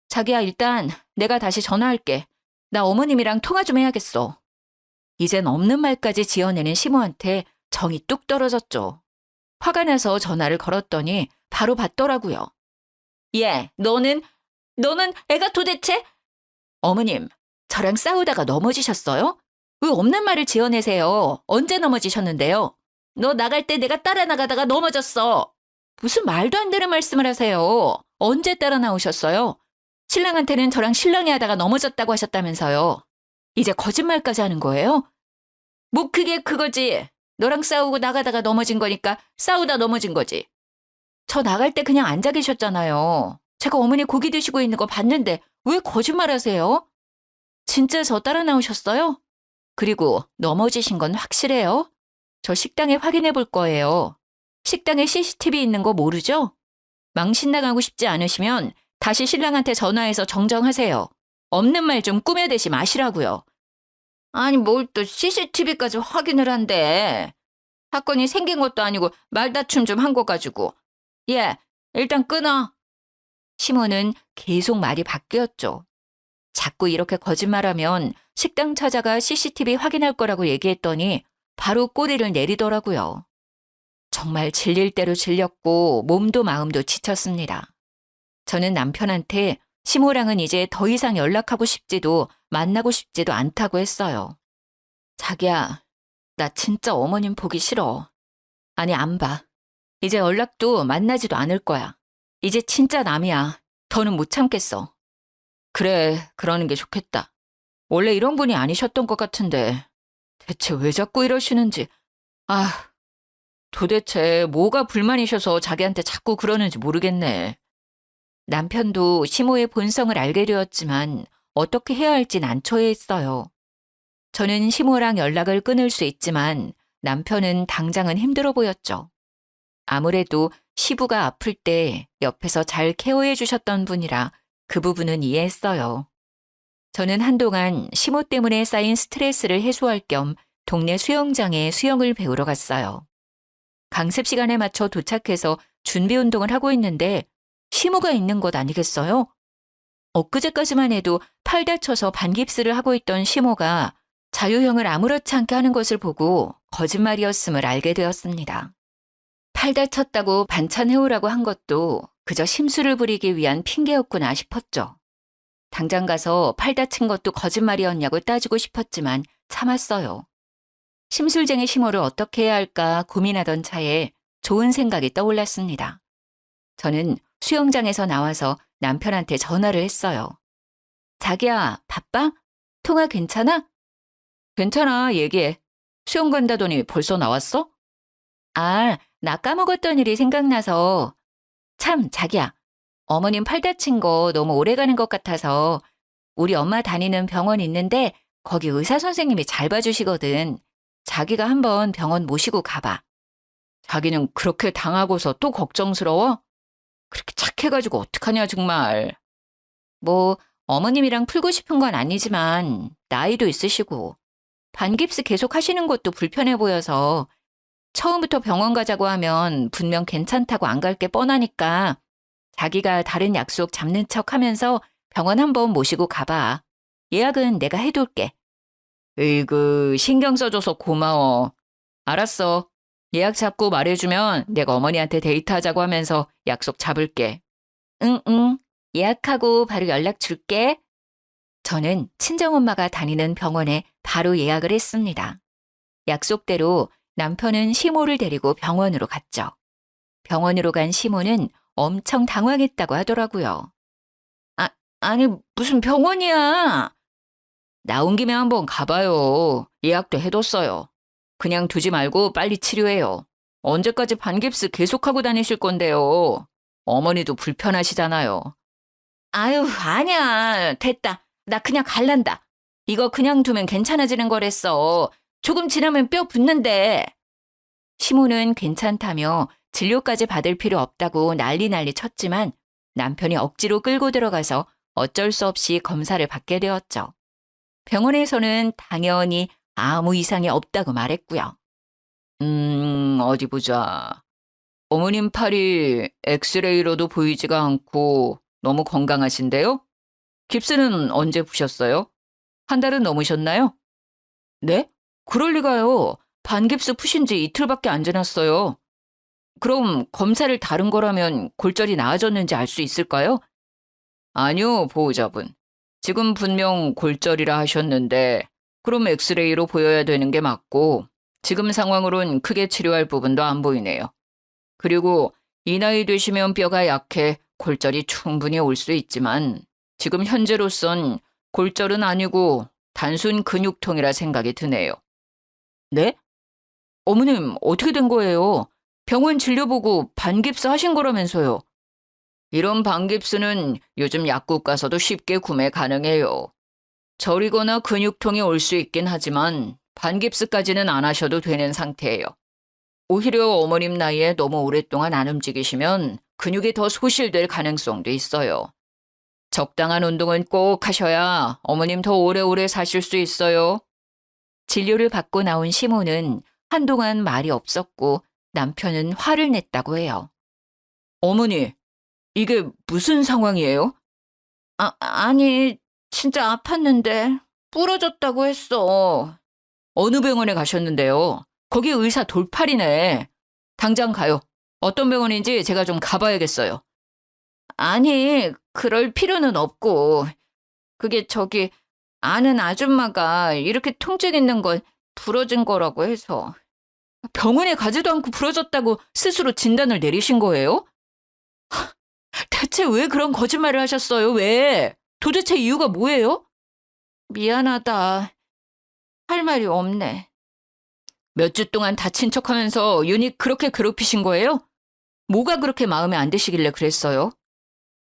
자기야, 일단 내가 다시 전화할게. 나 어머님이랑 통화 좀 해야겠어. 이젠 없는 말까지 지어내는 시모한테 정이 뚝 떨어졌죠. 화가 나서 전화를 걸었더니 바로 받더라고요. 예, 너는 애가 도대체? 어머님, 저랑 싸우다가 넘어지셨어요? 왜 없는 말을 지어내세요? 언제 넘어지셨는데요? 너 나갈 때 내가 따라 나가다가 넘어졌어. 무슨 말도 안 되는 말씀을 하세요. 언제 따라 나오셨어요? 신랑한테는 저랑 실랑이 하다가 넘어졌다고 하셨다면서요. 이제 거짓말까지 하는 거예요? 뭐 그게 그거지. 너랑 싸우고 나가다가 넘어진 거니까 싸우다 넘어진 거지. 저 나갈 때 그냥 앉아 계셨잖아요. 제가 어머니 고기 드시고 있는 거 봤는데 왜 거짓말 하세요? 진짜 저 따라 나오셨어요? 그리고 넘어지신 건 확실해요? 저 식당에 확인해 볼 거예요. 식당에 CCTV 있는 거 모르죠? 망신 나가고 싶지 않으시면 다시 신랑한테 전화해서 정정하세요. 없는 말 좀 꾸며대지 마시라고요. 아니 뭘 또 CCTV까지 확인을 한대. 사건이 생긴 것도 아니고 말다툼 좀 한 거 가지고. 예, 일단 끊어. 시모는 계속 말이 바뀌었죠. 자꾸 이렇게 거짓말하면 식당 찾아가 CCTV 확인할 거라고 얘기했더니 바로 꼬리를 내리더라고요. 정말 질릴 대로 질렸고 몸도 마음도 지쳤습니다. 저는 남편한테 시모랑은 이제 더 이상 연락하고 싶지도 만나고 싶지도 않다고 했어요. 자기야, 나 진짜 어머님 보기 싫어. 아니, 안 봐. 이제 연락도 만나지도 않을 거야. 이제 진짜 남이야. 더는 못 참겠어. 그래, 그러는 게 좋겠다. 원래 이런 분이 아니셨던 것 같은데 대체 왜 자꾸 이러시는지. 아, 도대체 뭐가 불만이셔서 자기한테 자꾸 그러는지 모르겠네. 남편도 시모의 본성을 알게 되었지만 어떻게 해야 할지 난처해했어요. 저는 시모랑 연락을 끊을 수 있지만 남편은 당장은 힘들어 보였죠. 아무래도 시부가 아플 때 옆에서 잘 케어해 주셨던 분이라 그 부분은 이해했어요. 저는 한동안 시모 때문에 쌓인 스트레스를 해소할 겸 동네 수영장에 수영을 배우러 갔어요. 강습 시간에 맞춰 도착해서 준비 운동을 하고 있는데 시모가 있는 것 아니겠어요? 엊그제까지만 해도 팔 다쳐서 반깁스를 하고 있던 시모가 자유형을 아무렇지 않게 하는 것을 보고 거짓말이었음을 알게 되었습니다. 팔 다쳤다고 반찬 해오라고 한 것도 그저 심술을 부리기 위한 핑계였구나 싶었죠. 당장 가서 팔 다친 것도 거짓말이었냐고 따지고 싶었지만 참았어요. 심술쟁이 시모를 어떻게 해야 할까 고민하던 차에 좋은 생각이 떠올랐습니다. 저는 수영장에서 나와서 남편한테 전화를 했어요. 자기야, 바빠? 통화 괜찮아? 괜찮아, 얘기해. 수영 간다더니 벌써 나왔어? 아, 나 까먹었던 일이 생각나서. 참, 자기야. 어머님 팔 다친 거 너무 오래 가는 것 같아서 우리 엄마 다니는 병원 있는데 거기 의사 선생님이 잘 봐주시거든. 자기가 한번 병원 모시고 가봐. 자기는 그렇게 당하고서 또 걱정스러워? 그렇게 착해가지고 어떡하냐 정말. 뭐 어머님이랑 풀고 싶은 건 아니지만 나이도 있으시고 반깁스 계속 하시는 것도 불편해 보여서 처음부터 병원 가자고 하면 분명 괜찮다고 안 갈 게 뻔하니까 자기가 다른 약속 잡는 척 하면서 병원 한번 모시고 가봐. 예약은 내가 해둘게. 으이그 신경 써줘서 고마워. 알았어. 예약 잡고 말해주면 내가 어머니한테 데이트하자고 하면서 약속 잡을게. 응. 예약하고 바로 연락 줄게. 저는 친정엄마가 다니는 병원에 바로 예약을 했습니다. 약속대로 남편은 시모를 데리고 병원으로 갔죠. 병원으로 간 시모는 엄청 당황했다고 하더라고요. 아니 무슨 병원이야. 나온 김에 한번 가봐요. 예약도 해뒀어요. 그냥 두지 말고 빨리 치료해요. 언제까지 반깁스 계속하고 다니실 건데요. 어머니도 불편하시잖아요. 아유, 아니야. 됐다. 나 그냥 갈란다. 이거 그냥 두면 괜찮아지는 거랬어. 조금 지나면 뼈 붙는데. 시모는 괜찮다며 진료까지 받을 필요 없다고 난리 쳤지만 남편이 억지로 끌고 들어가서 어쩔 수 없이 검사를 받게 되었죠. 병원에서는 당연히 아무 이상이 없다고 말했고요. 어디 보자. 어머님 팔이 엑스레이로도 보이지가 않고 너무 건강하신데요? 깁스는 언제 푸셨어요? 한 달은 넘으셨나요? 네? 그럴 리가요. 반깁스 푸신 지 이틀밖에 안 지났어요. 그럼 검사를 다른 거라면 골절이 나아졌는지 알 수 있을까요? 아니요, 보호자분. 지금 분명 골절이라 하셨는데, 그럼 엑스레이로 보여야 되는 게 맞고, 지금 상황으론 크게 치료할 부분도 안 보이네요. 그리고 이 나이 되시면 뼈가 약해 골절이 충분히 올 수 있지만, 지금 현재로선 골절은 아니고 단순 근육통이라 생각이 드네요. 네? 어머님, 어떻게 된 거예요? 병원 진료보고 반깁스 하신 거라면서요. 이런 반깁스는 요즘 약국 가서도 쉽게 구매 가능해요. 저리거나 근육통이 올 수 있긴 하지만 반깁스까지는 안 하셔도 되는 상태예요. 오히려 어머님 나이에 너무 오랫동안 안 움직이시면 근육이 더 소실될 가능성도 있어요. 적당한 운동은 꼭 하셔야 어머님 더 오래오래 사실 수 있어요. 진료를 받고 나온 시모는 한동안 말이 없었고 남편은 화를 냈다고 해요. 어머니, 이게 무슨 상황이에요? 아니, 진짜 아팠는데 부러졌다고 했어. 어느 병원에 가셨는데요? 거기 의사 돌팔이네. 당장 가요. 어떤 병원인지 제가 좀 가봐야겠어요. 아니, 그럴 필요는 없고. 그게 저기 아는 아줌마가 이렇게 통증 있는 건 부러진 거라고 해서. 병원에 가지도 않고 부러졌다고 스스로 진단을 내리신 거예요? 대체 왜 그런 거짓말을 하셨어요? 왜? 도대체 이유가 뭐예요? 미안하다. 할 말이 없네. 몇 주 동안 다친 척하면서 윤희 그렇게 괴롭히신 거예요? 뭐가 그렇게 마음에 안 드시길래 그랬어요?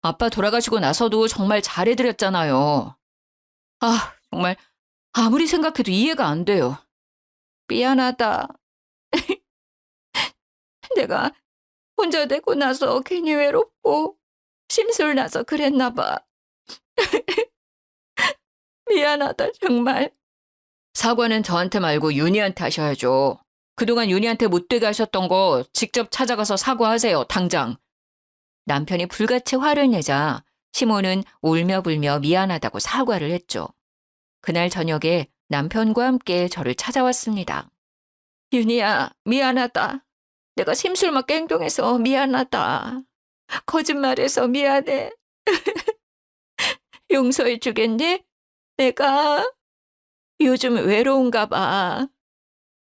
아빠 돌아가시고 나서도 정말 잘해드렸잖아요. 아, 정말 아무리 생각해도 이해가 안 돼요. 미안하다. 내가 혼자 되고 나서 괜히 외롭고 심술나서 그랬나 봐. 미안하다, 정말. 사과는 저한테 말고 윤희한테 하셔야죠. 그동안 윤희한테 못되게 하셨던 거 직접 찾아가서 사과하세요, 당장. 남편이 불같이 화를 내자 시모는 울며불며 미안하다고 사과를 했죠. 그날 저녁에 남편과 함께 저를 찾아왔습니다. 윤희야, 미안하다. 내가 심술맞게 행동해서 미안하다. 거짓말해서 미안해. 용서해 주겠니? 내가 요즘 외로운가 봐.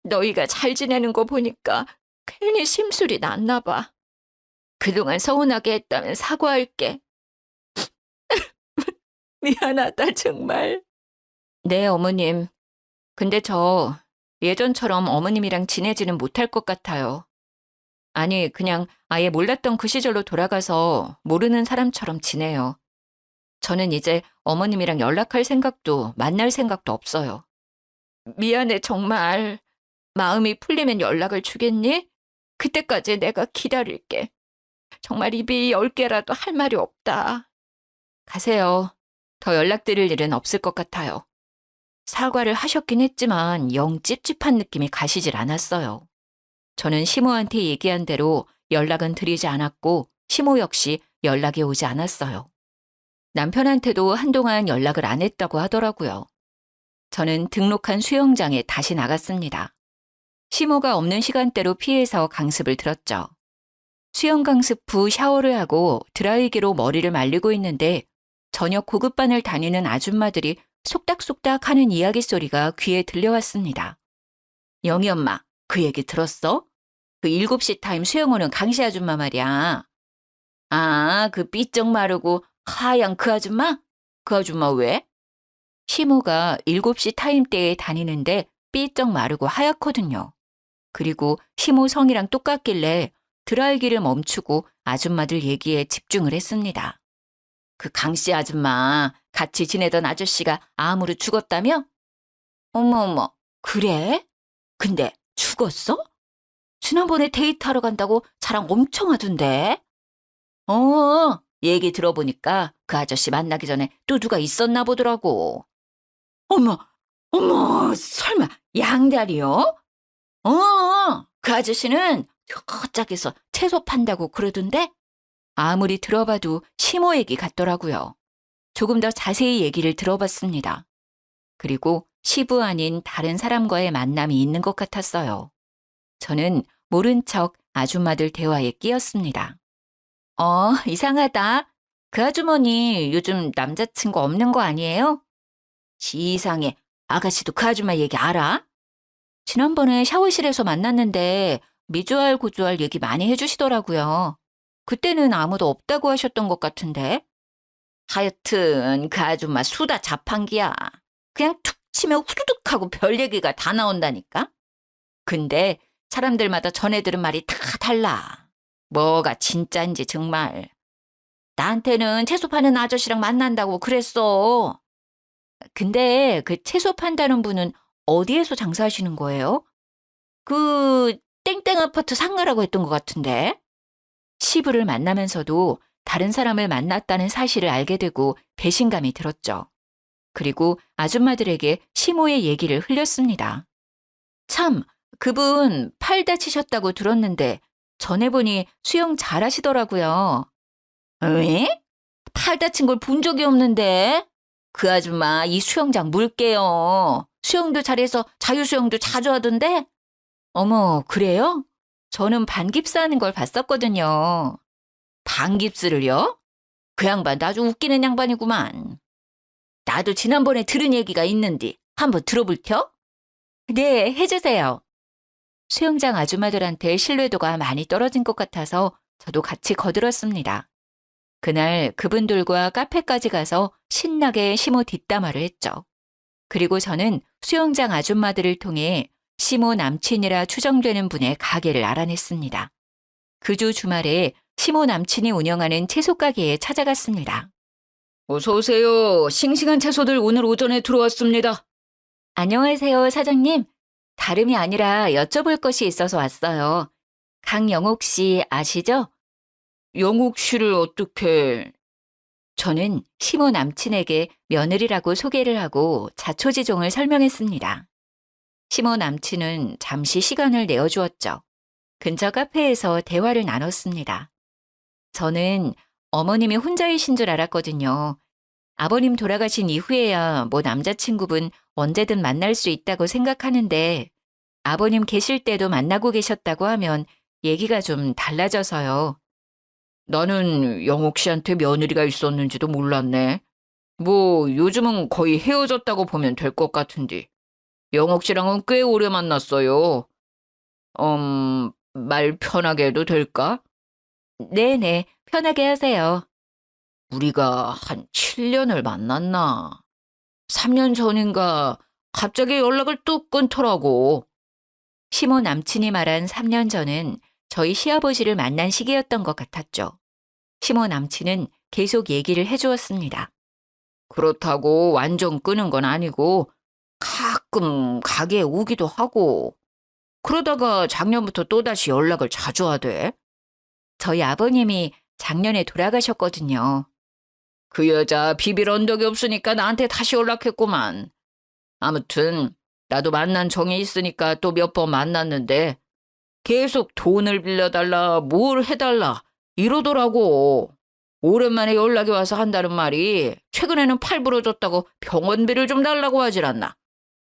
너희가 잘 지내는 거 보니까 괜히 심술이 났나 봐. 그동안 서운하게 했다면 사과할게. 미안하다, 정말. 네, 어머님. 근데 저 예전처럼 어머님이랑 지내지는 못할 것 같아요. 아니, 그냥 아예 몰랐던 그 시절로 돌아가서 모르는 사람처럼 지내요. 저는 이제 어머님이랑 연락할 생각도 만날 생각도 없어요. 미안해, 정말. 마음이 풀리면 연락을 주겠니? 그때까지 내가 기다릴게. 정말 입이 10개라도 할 말이 없다. 가세요. 더 연락드릴 일은 없을 것 같아요. 사과를 하셨긴 했지만 영 찝찝한 느낌이 가시질 않았어요. 저는 시모한테 얘기한 대로 연락은 드리지 않았고 시모 역시 연락이 오지 않았어요. 남편한테도 한동안 연락을 안 했다고 하더라고요. 저는 등록한 수영장에 다시 나갔습니다. 시모가 없는 시간대로 피해서 강습을 들었죠. 수영 강습 후 샤워를 하고 드라이기로 머리를 말리고 있는데 저녁 고급반을 다니는 아줌마들이 속닥속닥 하는 이야기 소리가 귀에 들려왔습니다. 영희 엄마, 그 얘기 들었어? 그 7시 타임 수영 오는 강씨 아줌마 말이야. 아, 그 삐쩍 마르고 하얀 그 아줌마? 그 아줌마 왜? 시모가 7시 타임 때에 다니는데 삐쩍 마르고 하얗거든요. 그리고 시모 성이랑 똑같길래 드라이기를 멈추고 아줌마들 얘기에 집중을 했습니다. 그 강씨 아줌마 같이 지내던 아저씨가 암으로 죽었다며? 어머, 그래? 근데 죽었어? 지난번에 데이트하러 간다고 자랑 엄청 하던데? 얘기 들어보니까 그 아저씨 만나기 전에 또 누가 있었나 보더라고. 어머, 설마 양다리요? 그 아저씨는 저짝에서 채소 판다고 그러던데? 아무리 들어봐도 시모 얘기 같더라고요. 조금 더 자세히 얘기를 들어봤습니다. 그리고 시부 아닌 다른 사람과의 만남이 있는 것 같았어요. 저는 모른 척 아줌마들 대화에 끼었습니다. 이상하다. 그 아주머니 요즘 남자친구 없는 거 아니에요? 이상해. 아가씨도 그 아줌마 얘기 알아? 지난번에 샤워실에서 만났는데 미주알 고주알 얘기 많이 해주시더라고요. 그때는 아무도 없다고 하셨던 것 같은데. 하여튼 그 아줌마 수다 자판기야. 그냥 툭 치면 후두둑 하고 별 얘기가 다 나온다니까. 근데 사람들마다 전해 들은 말이 다 달라. 뭐가 진짜인지 정말. 나한테는 채소 파는 아저씨랑 만난다고 그랬어. 근데 그 채소 판다는 분은 어디에서 장사하시는 거예요? 그 땡땡 아파트 상가라고 했던 것 같은데. 시부를 만나면서도 다른 사람을 만났다는 사실을 알게 되고 배신감이 들었죠. 그리고 아줌마들에게 시모의 얘기를 흘렸습니다. 참, 그분 팔 다치셨다고 들었는데 전해보니 수영 잘하시더라고요. 왜? 팔 다친 걸 본 적이 없는데. 그 아줌마 이 수영장 물게요. 수영도 잘해서 자유수영도 자주 하던데. 어머, 그래요? 저는 반깁스 하는 걸 봤었거든요. 반깁스를요? 그 양반 아주 웃기는 양반이구만. 나도 지난번에 들은 얘기가 있는데 한번 들어볼텨? 네, 해주세요. 수영장 아줌마들한테 신뢰도가 많이 떨어진 것 같아서 저도 같이 거들었습니다. 그날 그분들과 카페까지 가서 신나게 시모 뒷담화를 했죠. 그리고 저는 수영장 아줌마들을 통해 시모 남친이라 추정되는 분의 가게를 알아냈습니다. 그 주 주말에 시모 남친이 운영하는 채소 가게에 찾아갔습니다. 어서 오세요. 싱싱한 채소들 오늘 오전에 들어왔습니다. 안녕하세요, 사장님. 다름이 아니라 여쭤볼 것이 있어서 왔어요. 강영옥 씨 아시죠? 영옥 씨를 어떻게... 저는 시모 남친에게 며느리라고 소개를 하고 자초지종을 설명했습니다. 시모 남친은 잠시 시간을 내어주었죠. 근처 카페에서 대화를 나눴습니다. 저는 어머님이 혼자이신 줄 알았거든요. 아버님 돌아가신 이후에야 뭐 남자친구분 언제든 만날 수 있다고 생각하는데 아버님 계실 때도 만나고 계셨다고 하면 얘기가 좀 달라져서요. 나는 영옥 씨한테 며느리가 있었는지도 몰랐네. 뭐 요즘은 거의 헤어졌다고 보면 될 것 같은데. 영옥 씨랑은 꽤 오래 만났어요. 말 편하게 해도 될까? 네네, 편하게 하세요. 우리가 한 7년을 만났나? 3년 전인가 갑자기 연락을 뚝 끊더라고. 시모 남친이 말한 3년 전은 저희 시아버지를 만난 시기였던 것 같았죠. 시모 남친은 계속 얘기를 해주었습니다. 그렇다고 완전 끊은 건 아니고 가끔 가게에 오기도 하고 그러다가 작년부터 또다시 연락을 자주 하대. 저희 아버님이 작년에 돌아가셨거든요. 그 여자 비빌 언덕이 없으니까 나한테 다시 연락했구만. 아무튼 나도 만난 정이 있으니까 또 몇 번 만났는데 계속 돈을 빌려달라 뭘 해달라 이러더라고. 오랜만에 연락이 와서 한다는 말이 최근에는 팔 부러졌다고 병원비를 좀 달라고 하질 않나.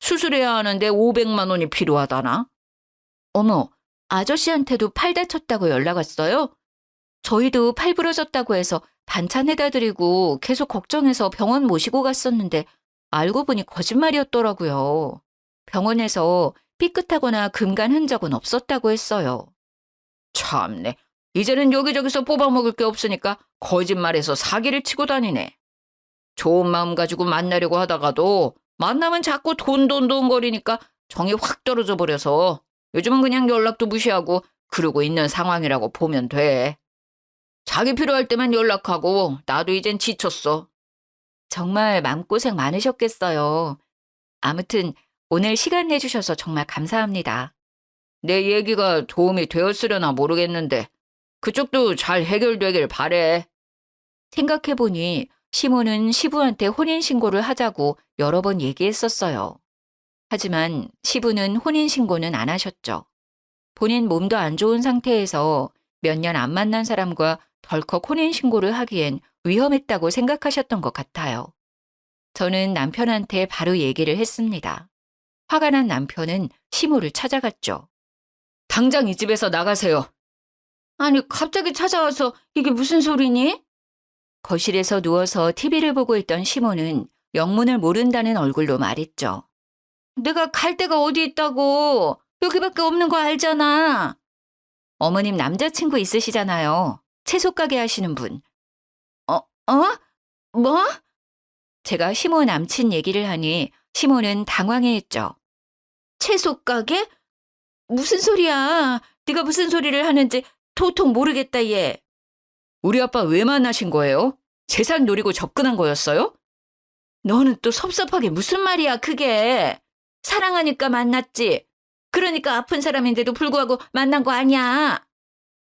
수술해야 하는데 500만 원이 필요하다나. 어머, 아저씨한테도 팔 다쳤다고 연락 왔어요? 저희도 팔 부러졌다고 해서 반찬 해다 드리고 계속 걱정해서 병원 모시고 갔었는데 알고 보니 거짓말이었더라고요. 병원에서 삐끗하거나 금간 흔적은 없었다고 했어요. 참네. 이제는 여기저기서 뽑아먹을 게 없으니까 거짓말해서 사기를 치고 다니네. 좋은 마음 가지고 만나려고 하다가도 만나면 자꾸 돈 거리니까 정이 확 떨어져 버려서 요즘은 그냥 연락도 무시하고 그러고 있는 상황이라고 보면 돼. 자기 필요할 때만 연락하고 나도 이젠 지쳤어. 정말 마음고생 많으셨겠어요. 아무튼 오늘 시간 내주셔서 정말 감사합니다. 내 얘기가 도움이 되었으려나 모르겠는데 그쪽도 잘 해결되길 바래. 생각해보니 시모는 시부한테 혼인신고를 하자고 여러 번 얘기했었어요. 하지만 시부는 혼인신고는 안 하셨죠. 본인 몸도 안 좋은 상태에서 몇 년 안 만난 사람과 덜컥 혼인신고를 하기엔 위험했다고 생각하셨던 것 같아요. 저는 남편한테 바로 얘기를 했습니다. 화가 난 남편은 시모를 찾아갔죠. 당장 이 집에서 나가세요. 아니, 갑자기 찾아와서 이게 무슨 소리니? 거실에서 누워서 TV를 보고 있던 시모는 영문을 모른다는 얼굴로 말했죠. 내가 갈 데가 어디 있다고. 여기밖에 없는 거 알잖아. 어머님 남자친구 있으시잖아요. 채소 가게 하시는 분. 어? 뭐? 제가 시모 남친 얘기를 하니 시모는 당황해했죠. 채소 가게? 무슨 소리야. 네가 무슨 소리를 하는지 도통 모르겠다 얘. 우리 아빠 왜 만나신 거예요? 재산 노리고 접근한 거였어요? 너는 또 섭섭하게 무슨 말이야 그게. 사랑하니까 만났지. 그러니까 아픈 사람인데도 불구하고 만난 거 아니야.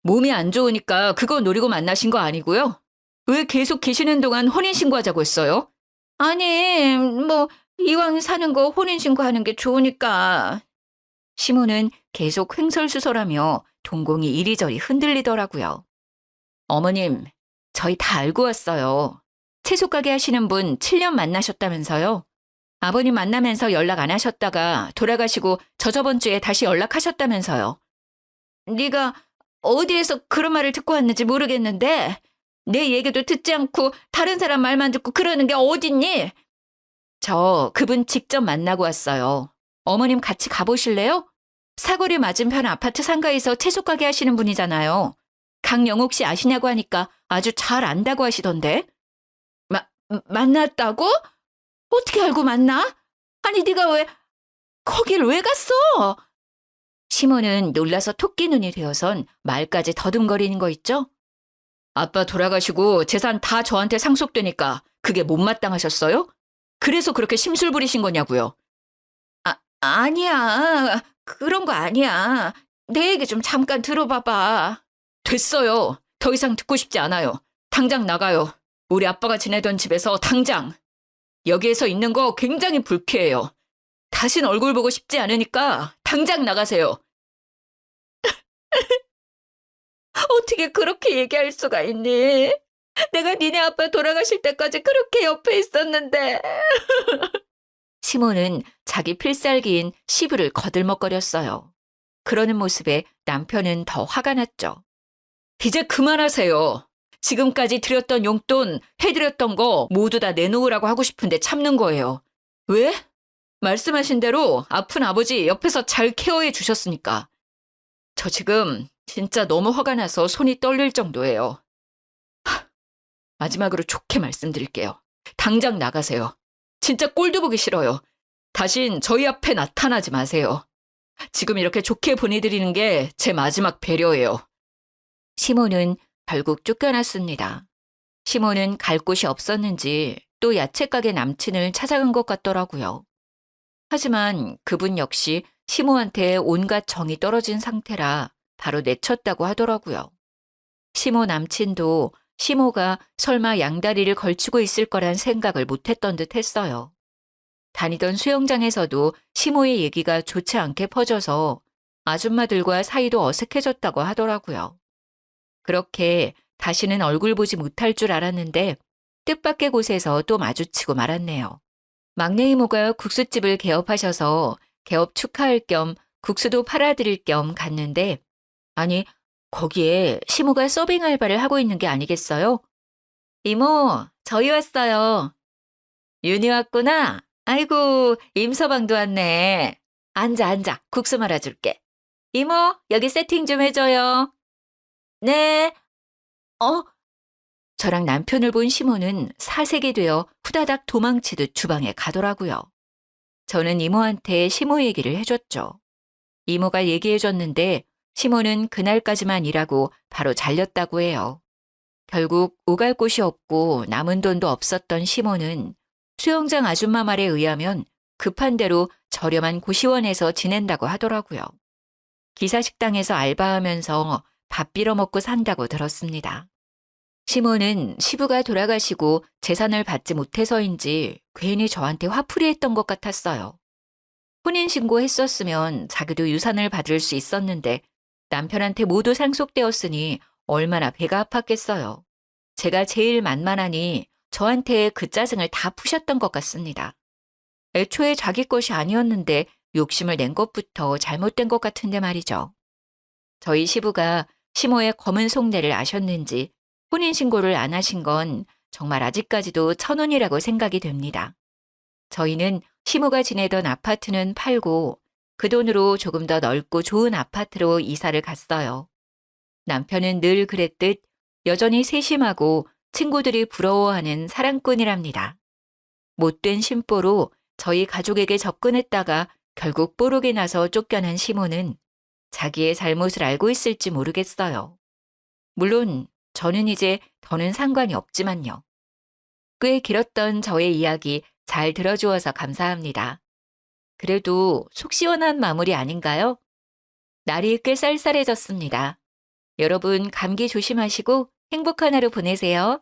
몸이 안 좋으니까 그거 노리고 만나신 거 아니고요? 왜 계속 계시는 동안 혼인신고하자고 했어요? 아니, 뭐 이왕 사는 거 혼인신고하는 게 좋으니까. 시모는 계속 횡설수설하며 동공이 이리저리 흔들리더라고요. 어머님, 저희 다 알고 왔어요. 채소 가게 하시는 분 7년 만나셨다면서요? 아버님 만나면서 연락 안 하셨다가 돌아가시고 저번 주에 다시 연락하셨다면서요. 네가 어디에서 그런 말을 듣고 왔는지 모르겠는데 내 얘기도 듣지 않고 다른 사람 말만 듣고 그러는 게 어딨니? 저 그분 직접 만나고 왔어요. 어머님 같이 가보실래요? 사거리 맞은편 아파트 상가에서 채소 가게 하시는 분이잖아요. 강영옥 씨 아시냐고 하니까 아주 잘 안다고 하시던데. 만났다고? 어떻게 알고 만나? 아니 네가 왜 거길 왜 갔어? 시모는 놀라서 토끼 눈이 되어선 말까지 더듬거리는 거 있죠? 아빠 돌아가시고 재산 다 저한테 상속되니까 그게 못마땅하셨어요? 그래서 그렇게 심술 부리신 거냐고요? 아니야. 그런 거 아니야. 내 얘기 좀 잠깐 들어봐봐. 됐어요. 더 이상 듣고 싶지 않아요. 당장 나가요. 우리 아빠가 지내던 집에서 당장. 여기에서 있는 거 굉장히 불쾌해요. 다신 얼굴 보고 싶지 않으니까 당장 나가세요. 어떻게 그렇게 얘기할 수가 있니? 내가 니네 아빠 돌아가실 때까지 그렇게 옆에 있었는데. 시모는 자기 필살기인 시부를 거들먹거렸어요. 그러는 모습에 남편은 더 화가 났죠. 이제 그만하세요. 지금까지 드렸던 용돈, 해드렸던 거 모두 다 내놓으라고 하고 싶은데 참는 거예요. 왜? 말씀하신 대로 아픈 아버지 옆에서 잘 케어해 주셨으니까. 저 지금 진짜 너무 화가 나서 손이 떨릴 정도예요. 마지막으로 좋게 말씀드릴게요. 당장 나가세요. 진짜 꼴도 보기 싫어요. 다신 저희 앞에 나타나지 마세요. 지금 이렇게 좋게 보내드리는 게 제 마지막 배려예요. 시모는 결국 쫓겨났습니다. 시모는 갈 곳이 없었는지 또 야채가게 남친을 찾아간 것 같더라고요. 하지만 그분 역시 시모한테 온갖 정이 떨어진 상태라 바로 내쳤다고 하더라고요. 시모 남친도 시모가 설마 양다리를 걸치고 있을 거란 생각을 못했던 듯 했어요. 다니던 수영장에서도 시모의 얘기가 좋지 않게 퍼져서 아줌마들과 사이도 어색해졌다고 하더라고요. 그렇게 다시는 얼굴 보지 못할 줄 알았는데 뜻밖의 곳에서 또 마주치고 말았네요. 막내 이모가 국수집을 개업하셔서 개업 축하할 겸 국수도 팔아드릴 겸 갔는데 아니 거기에 시모가 서빙 알바를 하고 있는 게 아니겠어요? 이모, 저희 왔어요. 윤희 왔구나. 아이고, 임서방도 왔네. 앉아. 국수 말아줄게. 이모, 여기 세팅 좀 해줘요. 네. 저랑 남편을 본 시모는 사색이 되어 후다닥 도망치듯 주방에 가더라고요. 저는 이모한테 시모 얘기를 해줬죠. 이모가 얘기해줬는데 시모는 그날까지만 일하고 바로 잘렸다고 해요. 결국 오갈 곳이 없고 남은 돈도 없었던 시모는 수영장 아줌마 말에 의하면 급한 대로 저렴한 고시원에서 지낸다고 하더라고요. 기사식당에서 알바하면서 밥 빌어먹고 산다고 들었습니다. 시모는 시부가 돌아가시고 재산을 받지 못해서인지 괜히 저한테 화풀이했던 것 같았어요. 혼인신고했었으면 자기도 유산을 받을 수 있었는데 남편한테 모두 상속되었으니 얼마나 배가 아팠겠어요. 제가 제일 만만하니 저한테 그 짜증을 다 푸셨던 것 같습니다. 애초에 자기 것이 아니었는데 욕심을 낸 것부터 잘못된 것 같은데 말이죠. 저희 시부가 시모의 검은 속내를 아셨는지 혼인신고를 안 하신 건 정말 아직까지도 천운이라고 생각이 됩니다. 저희는 시모가 지내던 아파트는 팔고 그 돈으로 조금 더 넓고 좋은 아파트로 이사를 갔어요. 남편은 늘 그랬듯 여전히 세심하고 친구들이 부러워하는 사랑꾼이랍니다. 못된 심보로 저희 가족에게 접근했다가 결국 뽀록이 나서 쫓겨난 시모는 자기의 잘못을 알고 있을지 모르겠어요. 물론 저는 이제 더는 상관이 없지만요. 꽤 길었던 저의 이야기 잘 들어주어서 감사합니다. 그래도 속 시원한 마무리 아닌가요? 날이 꽤 쌀쌀해졌습니다. 여러분 감기 조심하시고 행복한 하루 보내세요.